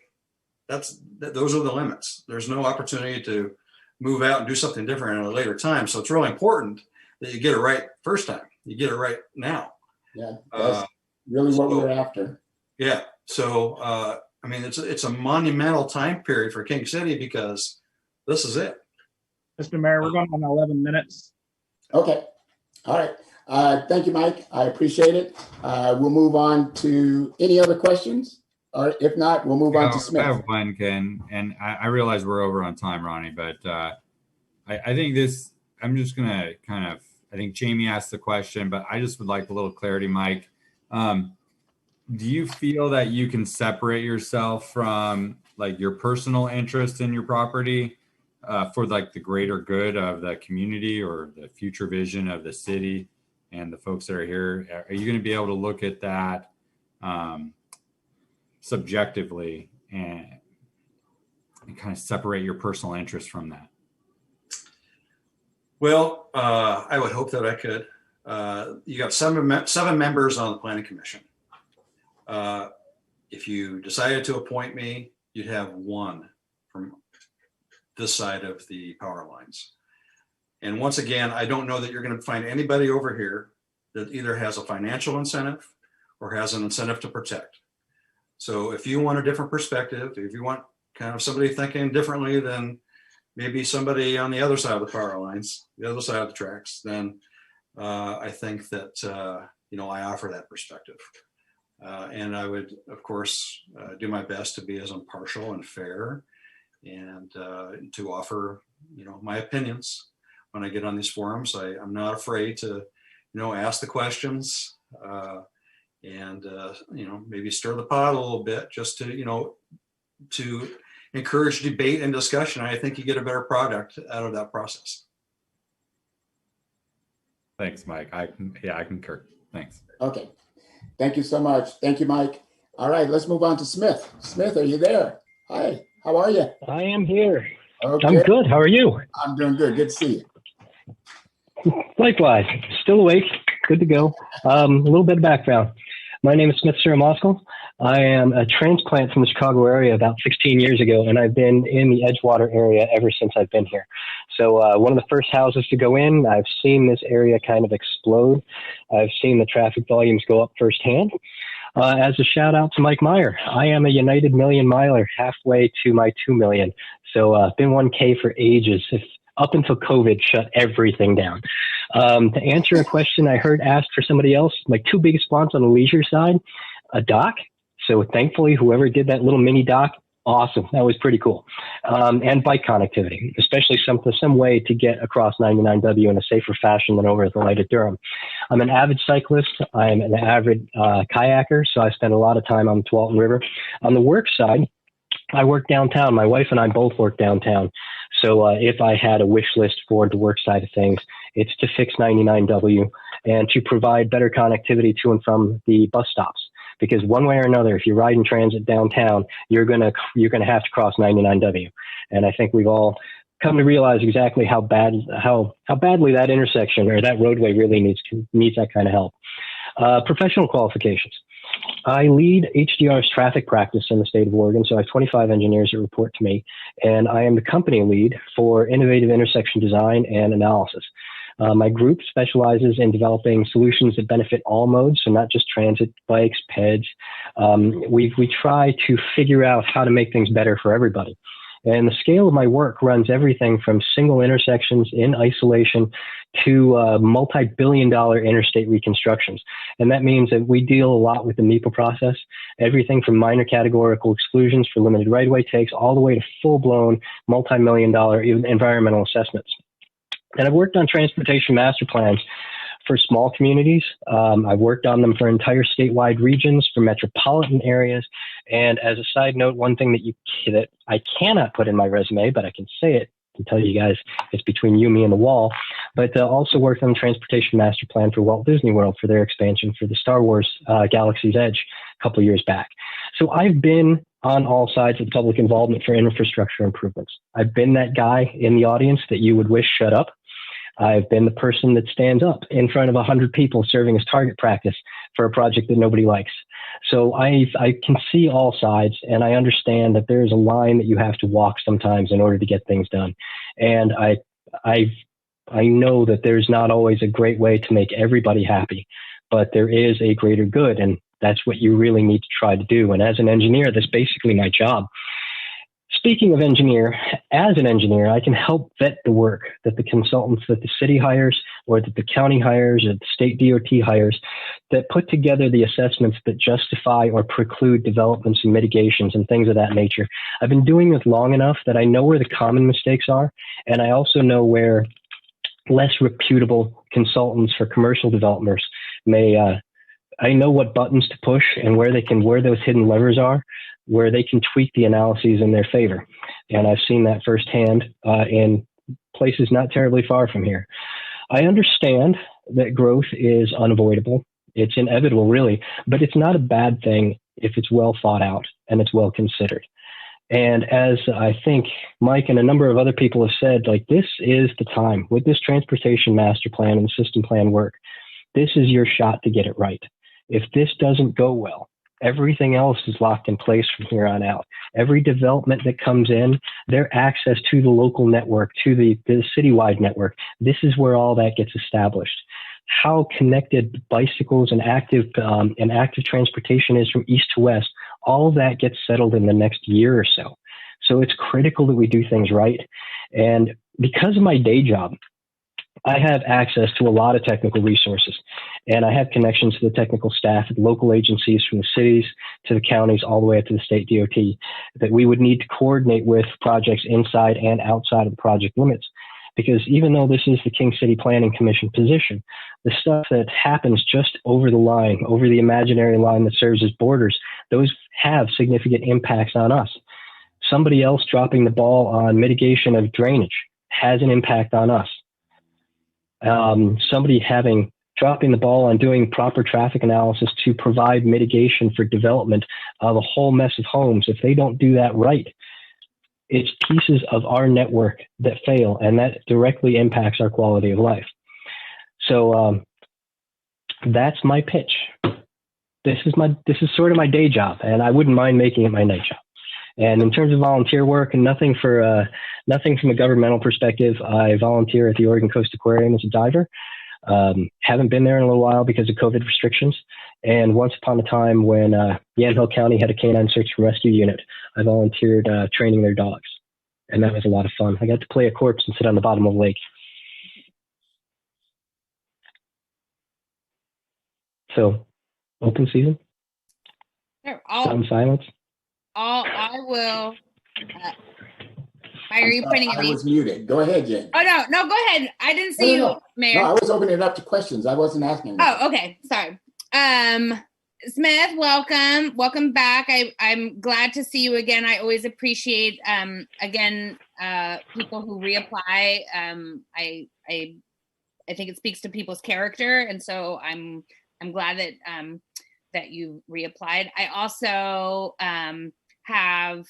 Those are the limits. There's no opportunity to move out and do something different at a later time. So it's really important that you get it right first time. You get it right now. Yeah, that's really what we're after. Yeah. So I mean, it's a monumental time period for King City because this is it. Mr. Mayor, we're going on 11 minutes. Okay. All right. Thank you, Mike. I appreciate it. We'll move on to any other questions, or if not, we'll move on to Smith. I have one, Ken, and I realize we're over on time, Ronnie, but I think this, I'm just going to kind of, I think Jamie asked the question, but I just would like a little clarity, Mike. Do you feel that you can separate yourself from like your personal interest in your property for like the greater good of the community or the future vision of the city and the folks that are here? Are you going to be able to look at that subjectively and kind of separate your personal interest from that? Well, I would hope that I could. You got seven members on the Planning Commission. If you decided to appoint me, you'd have one from this side of the power lines. And once again, I don't know that you're going to find anybody over here that either has a financial incentive or has an incentive to protect. So if you want a different perspective, if you want kind of somebody thinking differently than maybe somebody on the other side of the power lines, the other side of the tracks, then I think that, I offer that perspective. And I would, of course, do my best to be as impartial and fair and to offer, my opinions when I get on these forums. I'm not afraid to, ask the questions and, maybe stir the pot a little bit just to, to encourage debate and discussion. I think you get a better product out of that process. Thanks, Mike. I concur. Thanks. Okay. Thank you so much. Thank you, Mike. All right, let's move on to Smith. Smith, are you there? Hi, how are you? I am here. Okay. I'm good. How are you? I'm doing good. Good to see you. Likewise. Still awake. Good to go. A little bit of background. My name is Smith Siramoskal. I am a transplant from the Chicago area about 16 years ago, and I've been in the Edgewater area ever since I've been here. So one of the first houses to go in, I've seen this area kind of explode. I've seen the traffic volumes go up firsthand. As a shout out to Mike Meyer, I am a United Million Miler, halfway to my 2 million. So been 1K for ages. Up until COVID shut everything down. To answer a question I heard asked for somebody else, my two biggest wants on the leisure side, a dock. So thankfully, whoever did that little mini dock, awesome. That was pretty cool. And bike connectivity, especially some way to get across 99W in a safer fashion than over at the light at Durham. I'm an avid cyclist. I'm an avid kayaker, so I spend a lot of time on the Tualatin River. On the work side, I work downtown. My wife and I both work downtown. So if I had a wish list for the work side of things, it's to fix 99W and to provide better connectivity to and from the bus stops. Because one way or another, if you ride in transit downtown, you're gonna have to cross 99W. And I think we've all come to realize exactly how badly that intersection or that roadway really needs that kind of help. Professional qualifications. I lead HDR's traffic practice in the state of Oregon, so I have 25 engineers that report to me, and I am the company lead for innovative intersection design and analysis. My group specializes in developing solutions that benefit all modes, so not just transit, bikes, peds. We try to figure out how to make things better for everybody. And the scale of my work runs everything from single intersections in isolation to multi-billion-dollar interstate reconstructions. And that means that we deal a lot with the MEPA process, everything from minor categorical exclusions for limited right-of-way takes all the way to full-blown multi-million-dollar environmental assessments. And I've worked on transportation master plans for small communities. I've worked on them for entire statewide regions, for metropolitan areas. And as a side note, one thing that I cannot put in my resume, but I can say it and tell you guys, it's between you, me, and the wall. But also worked on the transportation master plan for Walt Disney World for their expansion for the Star Wars Galaxy's Edge a couple of years back. So I've been on all sides of public involvement for infrastructure improvements. I've been that guy in the audience that you would wish shut up. I've been the person that stands up in front of 100 people serving as target practice for a project that nobody likes. So I can see all sides, and I understand that there's a line that you have to walk sometimes in order to get things done. And I know that there's not always a great way to make everybody happy, but there is a greater good, and that's what you really need to try to do. And as an engineer, that's basically my job. Speaking of engineer, as an engineer, I can help vet the work that the consultants that the city hires, or that the county hires, or the state DOT hires, that put together the assessments that justify or preclude developments and mitigations and things of that nature. I've been doing this long enough that I know where the common mistakes are, and I also know where less reputable consultants for commercial developers I know what buttons to push and where those hidden levers are, where they can tweak the analyses in their favor. And I've seen that firsthand in places not terribly far from here. I understand that growth is unavoidable. It's inevitable, really, but it's not a bad thing if it's well thought out and it's well considered. And as I think Mike and a number of other people have said, like, this is the time with this transportation master plan and system plan work. This is your shot to get it right. If this doesn't go well, everything else is locked in place from here on out. Every development that comes in, their access to the local network, to the citywide network, this is where all that gets established. How connected bicycles and active transportation is from east to west, all of that gets settled in the next year or so. So it's critical that we do things right. And because of my day job, I have access to a lot of technical resources, and I have connections to the technical staff at local agencies, from the cities to the counties, all the way up to the state DOT, that we would need to coordinate with projects inside and outside of the project limits. Because even though this is the King City Planning Commission position, the stuff that happens just over the line, over the imaginary line that serves as borders, those have significant impacts on us. Somebody else dropping the ball on mitigation of drainage has an impact on us. Somebody dropping the ball on doing proper traffic analysis to provide mitigation for development of a whole mess of homes, if they don't do that right, it's pieces of our network that fail, and that directly impacts our quality of life. So that's my pitch. This is sort of my day job, and I wouldn't mind making it my night job. And in terms of volunteer work, and nothing from a governmental perspective, I volunteer at the Oregon Coast Aquarium as a diver. Haven't been there in a little while because of COVID restrictions. And once upon a time, when Yamhill County had a canine search and rescue unit, I volunteered training their dogs. And that was a lot of fun. I got to play a corpse and sit on the bottom of a lake. So, open season. Gun silence. I will. Why are you pointing at me? I was muted. Go ahead, Jen. Oh, no, go ahead. I didn't see you, Mayor. No, I was opening it up to questions. I wasn't asking. Oh, okay. Sorry. Smith, welcome. Welcome back. I'm glad to see you again. I always appreciate, people who reapply. I think it speaks to people's character. And so I'm glad that you reapplied. I also have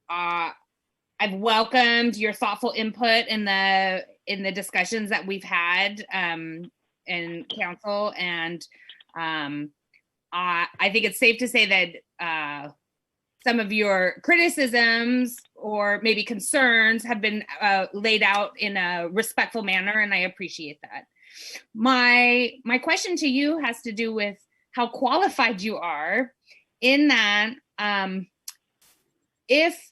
I've welcomed your thoughtful input in the discussions that we've had in council, and I think it's safe to say that some of your criticisms or maybe concerns have been laid out in a respectful manner, and I appreciate that. My question to you has to do with how qualified you are, in that if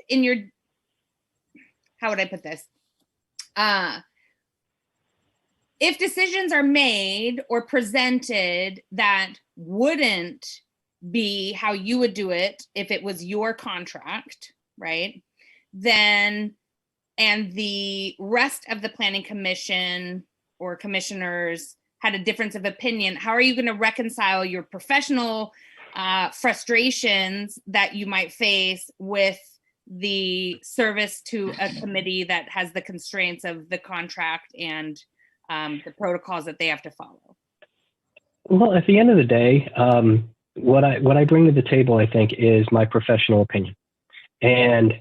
in your, how would I put this? If decisions are made or presented that wouldn't be how you would do it if it was your contract, right? Then and the rest of the planning commission or commissioners had a difference of opinion, how are you going to reconcile your professional frustrations that you might face with the service to a committee that has the constraints of the contract and the protocols that they have to follow? Well, at the end of the day, what I bring to the table, I think, is my professional opinion. And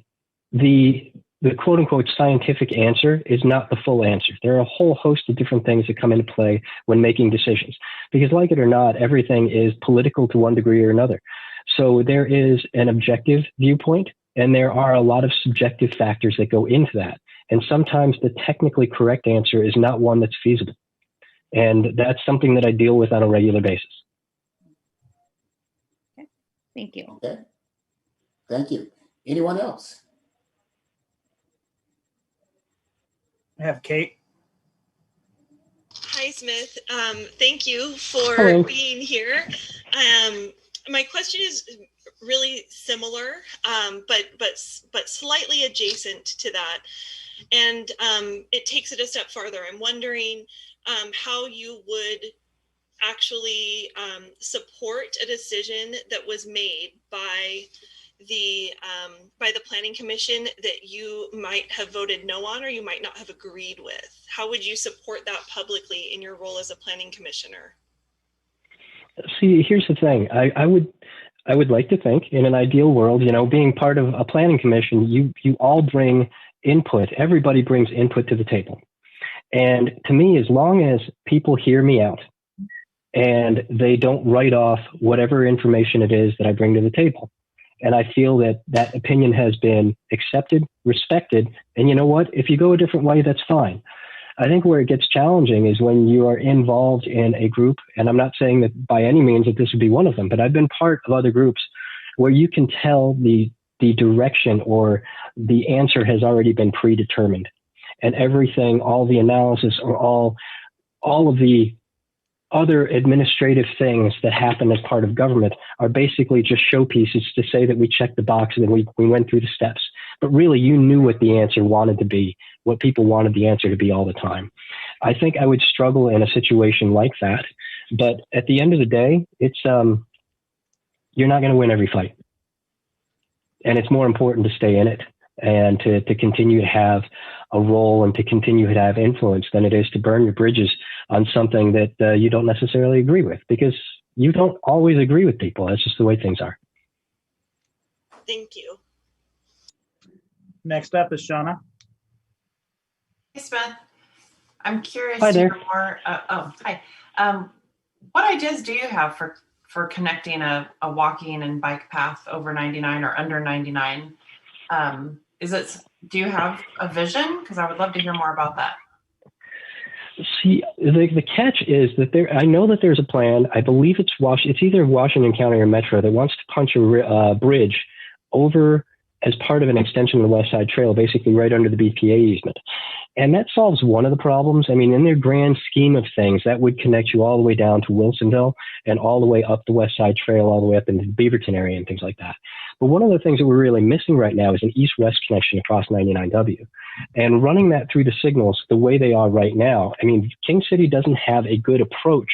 the quote unquote scientific answer is not the full answer. There are a whole host of different things that come into play when making decisions, because like it or not, everything is political to one degree or another. So there is an objective viewpoint, and there are a lot of subjective factors that go into that. And sometimes the technically correct answer is not one that's feasible. And that's something that I deal with on a regular basis. Okay. Thank you. Okay. Thank you. Anyone else? I have Kate. Hi, Smith. Thank you for Hello. being here. My question is really similar, but slightly adjacent to that, and it takes it a step farther. I'm wondering how you would actually support a decision that was made by the planning commission that you might have voted no on or you might not have agreed with. How would you support that publicly in your role as a planning commissioner? See, here's the thing. I would like to think in an ideal world, being part of a planning commission, you all bring input. Everybody brings input to the table. And to me, as long as people hear me out and they don't write off whatever information it is that I bring to the table, and I feel that that opinion has been accepted, respected, and you know what? If you go a different way, that's fine. I think where it gets challenging is when you are involved in a group, and I'm not saying that by any means that this would be one of them, but I've been part of other groups where you can tell the direction or the answer has already been predetermined. And everything, all the analysis or all of the other administrative things that happen as part of government are basically just showpieces to say that we checked the box and then we went through the steps. But really, you knew what the answer wanted to be, what people wanted the answer to be all the time. I think I would struggle in a situation like that. But at the end of the day, it's you're not going to win every fight. And it's more important to stay in it and to continue to have a role and to continue to have influence than it is to burn your bridges on something that you don't necessarily agree with, because you don't always agree with people. That's just the way things are. Thank you. Next up is Shauna. Hey, Smith. I'm curious Hi to there. hear more. Hi. What ideas do you have for connecting a walking and bike path over 99 or under 99? Do you have a vision? Because I would love to hear more about that. See, the catch is that I know that there's a plan. I believe it's either Washington County or Metro that wants to punch a bridge over as part of an extension of the West Side Trail, basically right under the BPA easement. And that solves one of the problems. I mean, in their grand scheme of things, that would connect you all the way down to Wilsonville and all the way up the West Side Trail, all the way up into the Beaverton area and things like that. But one of the things that we're really missing right now is an east-west connection across 99W. And running that through the signals the way they are right now, I mean, King City doesn't have a good approach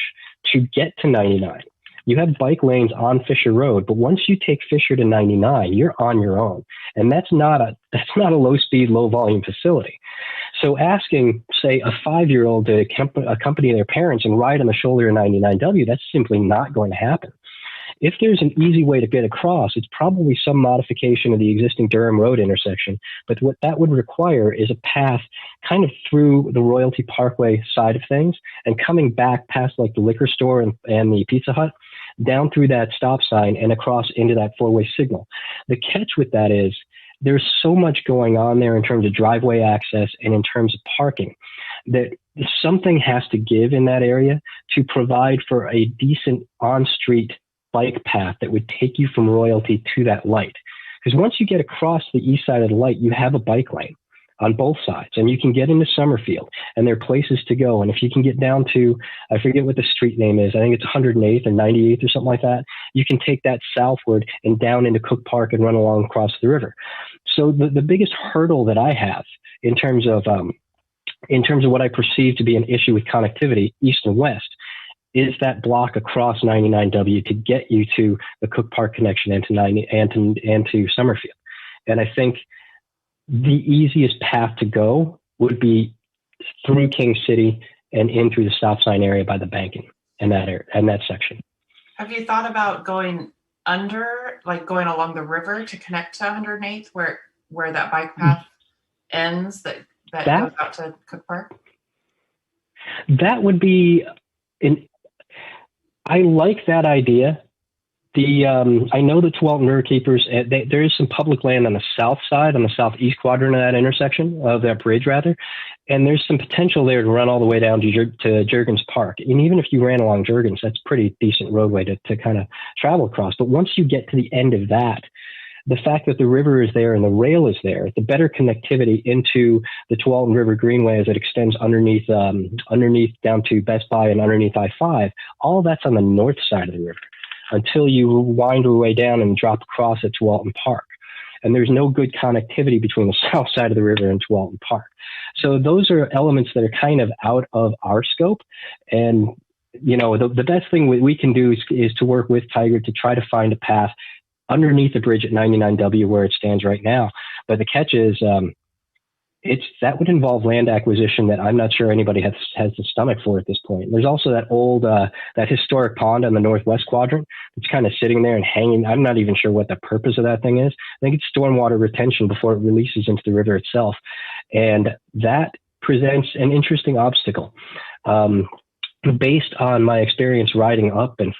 to get to 99. You have bike lanes on Fisher Road, but once you take Fisher to 99, you're on your own. And that's not a low-speed, low-volume facility. So asking, say, a 5-year-old to accompany their parents and ride on the shoulder of 99W, that's simply not going to happen. If there's an easy way to get across, it's probably some modification of the existing Durham Road intersection. But what that would require is a path kind of through the Royalty Parkway side of things and coming back past like the liquor store and the Pizza Hut, down through that stop sign and across into that four-way signal. The catch with that is there's so much going on there in terms of driveway access and in terms of parking that something has to give in that area to provide for a decent on-street bike path that would take you from Royalty to that light. Because once you get across the east side of the light, you have a bike lane on both sides, and you can get into Summerfield, and there are places to go. And if you can get down to, I forget what the street name is, I think it's 108th or 98th or something like that, you can take that southward and down into Cook Park and run along across the river. So the biggest hurdle that I have in terms of what I perceive to be an issue with connectivity, east and west, is that block across 99W to get you to the Cook Park connection and to Summerfield. And I think the easiest path to go would be through King City and in through the stop sign area by the banking and that area and that section. Have you thought about going under, like going along the river to connect to 108th, where that bike path ends that goes out to Cook Park? That would be I like that idea. I know the Tualatin River Keepers, there is some public land on the south side, on the southeast quadrant of that intersection, of that bridge rather, and there's some potential there to run all the way down to Juergens Park. And even if you ran along Juergens, that's a pretty decent roadway to kind of travel across. But once you get to the end of that, the fact that the river is there and the rail is there, the better connectivity into the Tualatin River Greenway as it extends underneath down to Best Buy and underneath I-5, all that's on the north side of the river, until you wind your way down and drop across at Tualatin Park. And there's no good connectivity between the south side of the river and Tualatin Park. So those are elements that are kind of out of our scope. And, you know, the best thing we can do is to work with Tiger to try to find a path underneath the bridge at 99W where it stands right now. But the catch is, that would involve land acquisition that I'm not sure anybody has the stomach for at this point. There's also that old, that historic pond on the northwest quadrant. It's kind of sitting there and hanging. I'm not even sure what the purpose of that thing is. I think it's stormwater retention before it releases into the river itself. And that presents an interesting obstacle. Based on my experience riding up and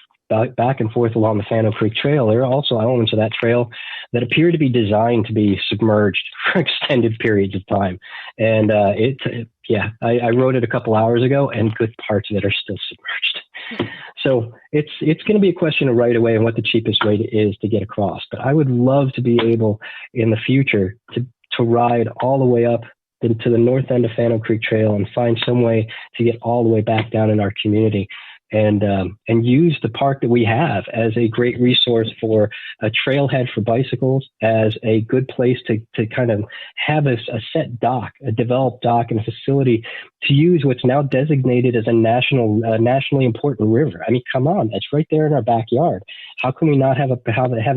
back and forth along the Fano Creek Trail, there are also elements of that trail that appear to be designed to be submerged for extended periods of time. And I rode it a couple hours ago, and good parts of it are still submerged. So it's going to be a question of right away and what the cheapest way is to get across. But I would love to be able in the future to ride all the way up to the north end of Fano Creek Trail and find some way to get all the way back down in our community. And use the park that we have as a great resource for a trailhead for bicycles, as a good place to kind of have a set dock, a developed dock and a facility to use what's now designated as a nationally important river. I mean, come on, that's right there in our backyard. How can we not have a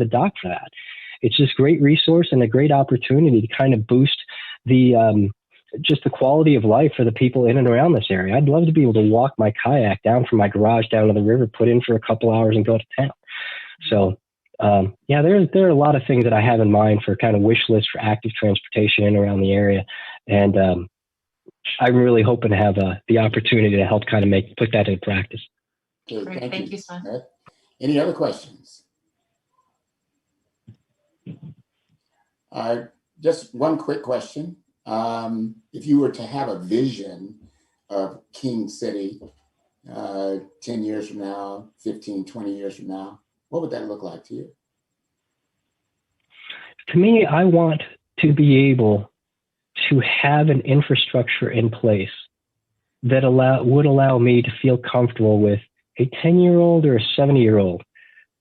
dock for that? It's just great resource and a great opportunity to kind of boost just the quality of life for the people in and around this area. I'd love to be able to walk my kayak down from my garage down to the river, put in for a couple hours and go to town. So, there are a lot of things that I have in mind for kind of wish list for active transportation in and around the area. And I'm really hoping to have the opportunity to help kind of put that into practice. Okay, Thank you, son. Any other questions? Just one quick question. If you were to have a vision of King City 10 years from now, 15, 20 years from now, what would that look like to you? To me, I want to be able to have an infrastructure in place that would allow me to feel comfortable with a 10-year-old or a 70-year-old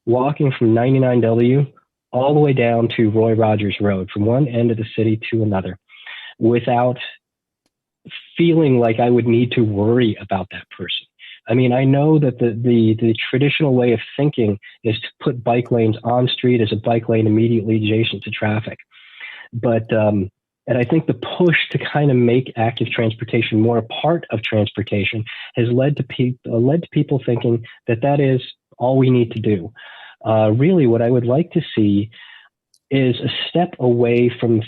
walking from 99W all the way down to Roy Rogers Road, from one end of the city to another, without feeling like I would need to worry about that person. I mean, I know that the traditional way of thinking is to put bike lanes on street as a bike lane immediately adjacent to traffic. But, and I think the push to kind of make active transportation more a part of transportation has led to people thinking that is all we need to do. Really, what I would like to see is a step away from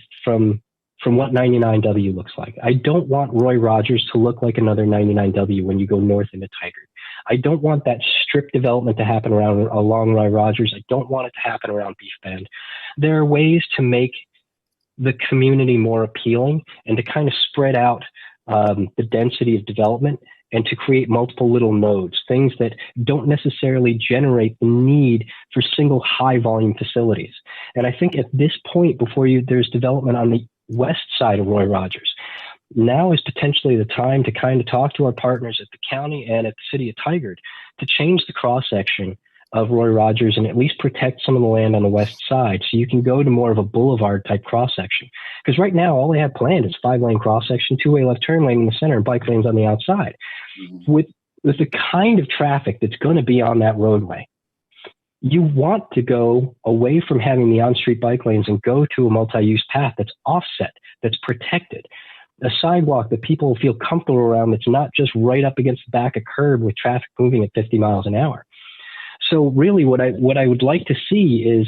what 99W looks like. I don't want Roy Rogers to look like another 99W when you go north into Tigard. I don't want that strip development to happen along Roy Rogers. I don't want it to happen around Beef Bend. There are ways to make the community more appealing and to kind of spread out the density of development and to create multiple little nodes, things that don't necessarily generate the need for single high volume facilities. And I think at this point, before there's development on the west side of Roy Rogers, now is potentially the time to kind of talk to our partners at the county and at the city of Tigard to change the cross section of Roy Rogers and at least protect some of the land on the west side so you can go to more of a boulevard type cross section. Because right now, all they have planned is 5-lane cross section, 2-way left turn lane in the center, and bike lanes on the outside. With the kind of traffic that's going to be on that roadway, you want to go away from having the on-street bike lanes and go to a multi-use path that's offset, that's protected, a sidewalk that people feel comfortable around that's not just right up against the back of curb with traffic moving at 50 miles an hour. So really what I would like to see is,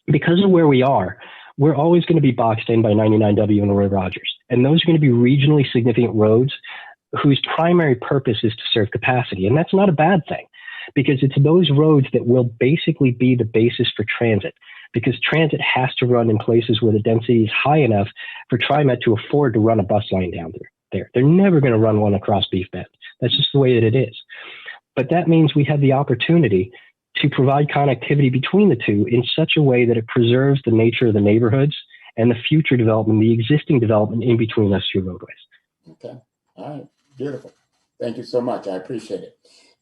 because of where we are, we're always going to be boxed in by 99W and Roy Rogers. And those are going to be regionally significant roads whose primary purpose is to serve capacity. And that's not a bad thing, because it's those roads that will basically be the basis for transit, because transit has to run in places where the density is high enough for TriMet to afford to run a bus line down there. They're never going to run one across Beef Bend. That's just the way that it is. But that means we have the opportunity to provide connectivity between the two in such a way that it preserves the nature of the neighborhoods and the future development, the existing development in between those two roadways. Okay. All right. Beautiful. Thank you so much. I appreciate it.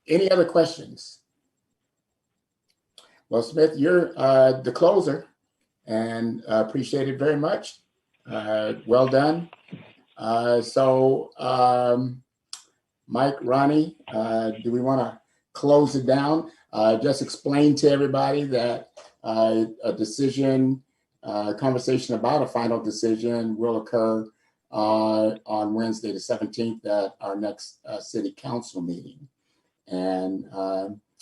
Any other questions? Well, Smith, you're the closer, and appreciate it very much. Well done. Mike, Ronnie, do we want to close it down? Just explain to everybody that a decision, conversation about a final decision will occur on Wednesday the 17th at our next city council meeting. And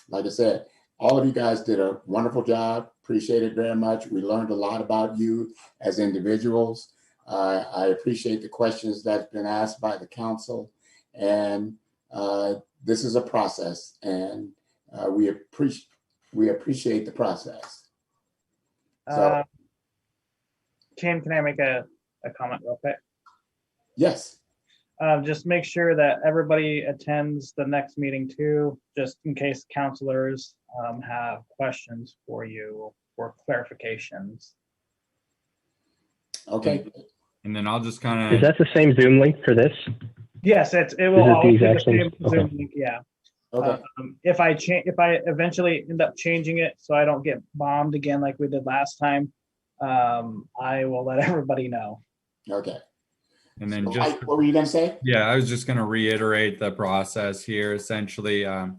like I said, all of you guys did a wonderful job. Appreciate it very much. We learned a lot about you as individuals. I appreciate the questions that's been asked by the council. And this is a process, and we appreciate the process. So, Kim, can I make a comment real quick? Yes. Just make sure that everybody attends the next meeting too, just in case counselors have questions for you or clarifications. Okay. And then I'll just kind of. Is that the same Zoom link for this? Yes, it will always be the same Zoom Okay. link. Yeah. Okay. If I eventually end up changing it so I don't get bombed again like we did last time, I will let everybody know. Okay. And then So, just Mike, what were you going to say? Yeah, I was just going to reiterate the process here. Essentially, the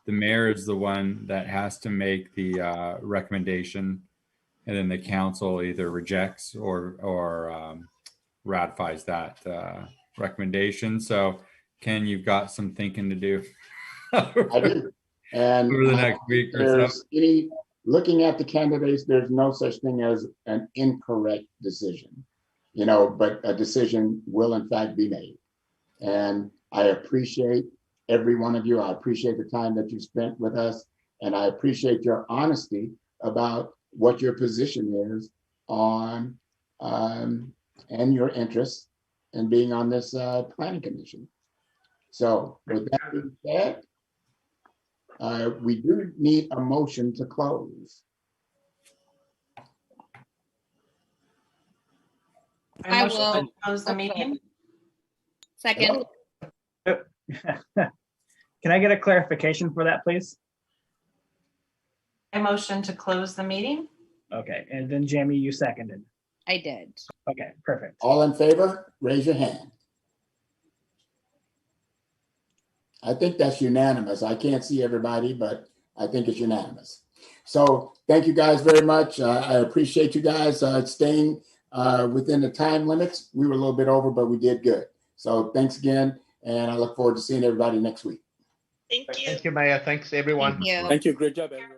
mayor is the one that has to make the recommendation, and then the council either rejects or ratifies that recommendation. So, Ken, you've got some thinking to do. I do. And over the next week or so. Looking at the candidates, there's no such thing as an incorrect decision. But a decision will in fact be made. And I appreciate every one of you. I appreciate the time that you spent with us. And I appreciate your honesty about what your position is on and your interest in being on this planning commission. So with that being said, we do need a motion to close. I will close the meeting. Second. Can I get a clarification for that, please? I motion to close the meeting. Okay, and then Jamie, you seconded. I did. Okay, perfect. All in favor, raise your hand. I think that's unanimous. I can't see everybody, but I think it's unanimous. So thank you guys very much. I appreciate you guys staying within the time limits. We were a little bit over, but we did good. So thanks again. And I look forward to seeing everybody next week. Thank you. Thank you, Mayor. Thanks, everyone. Thank you. Thank you. Great job, everyone.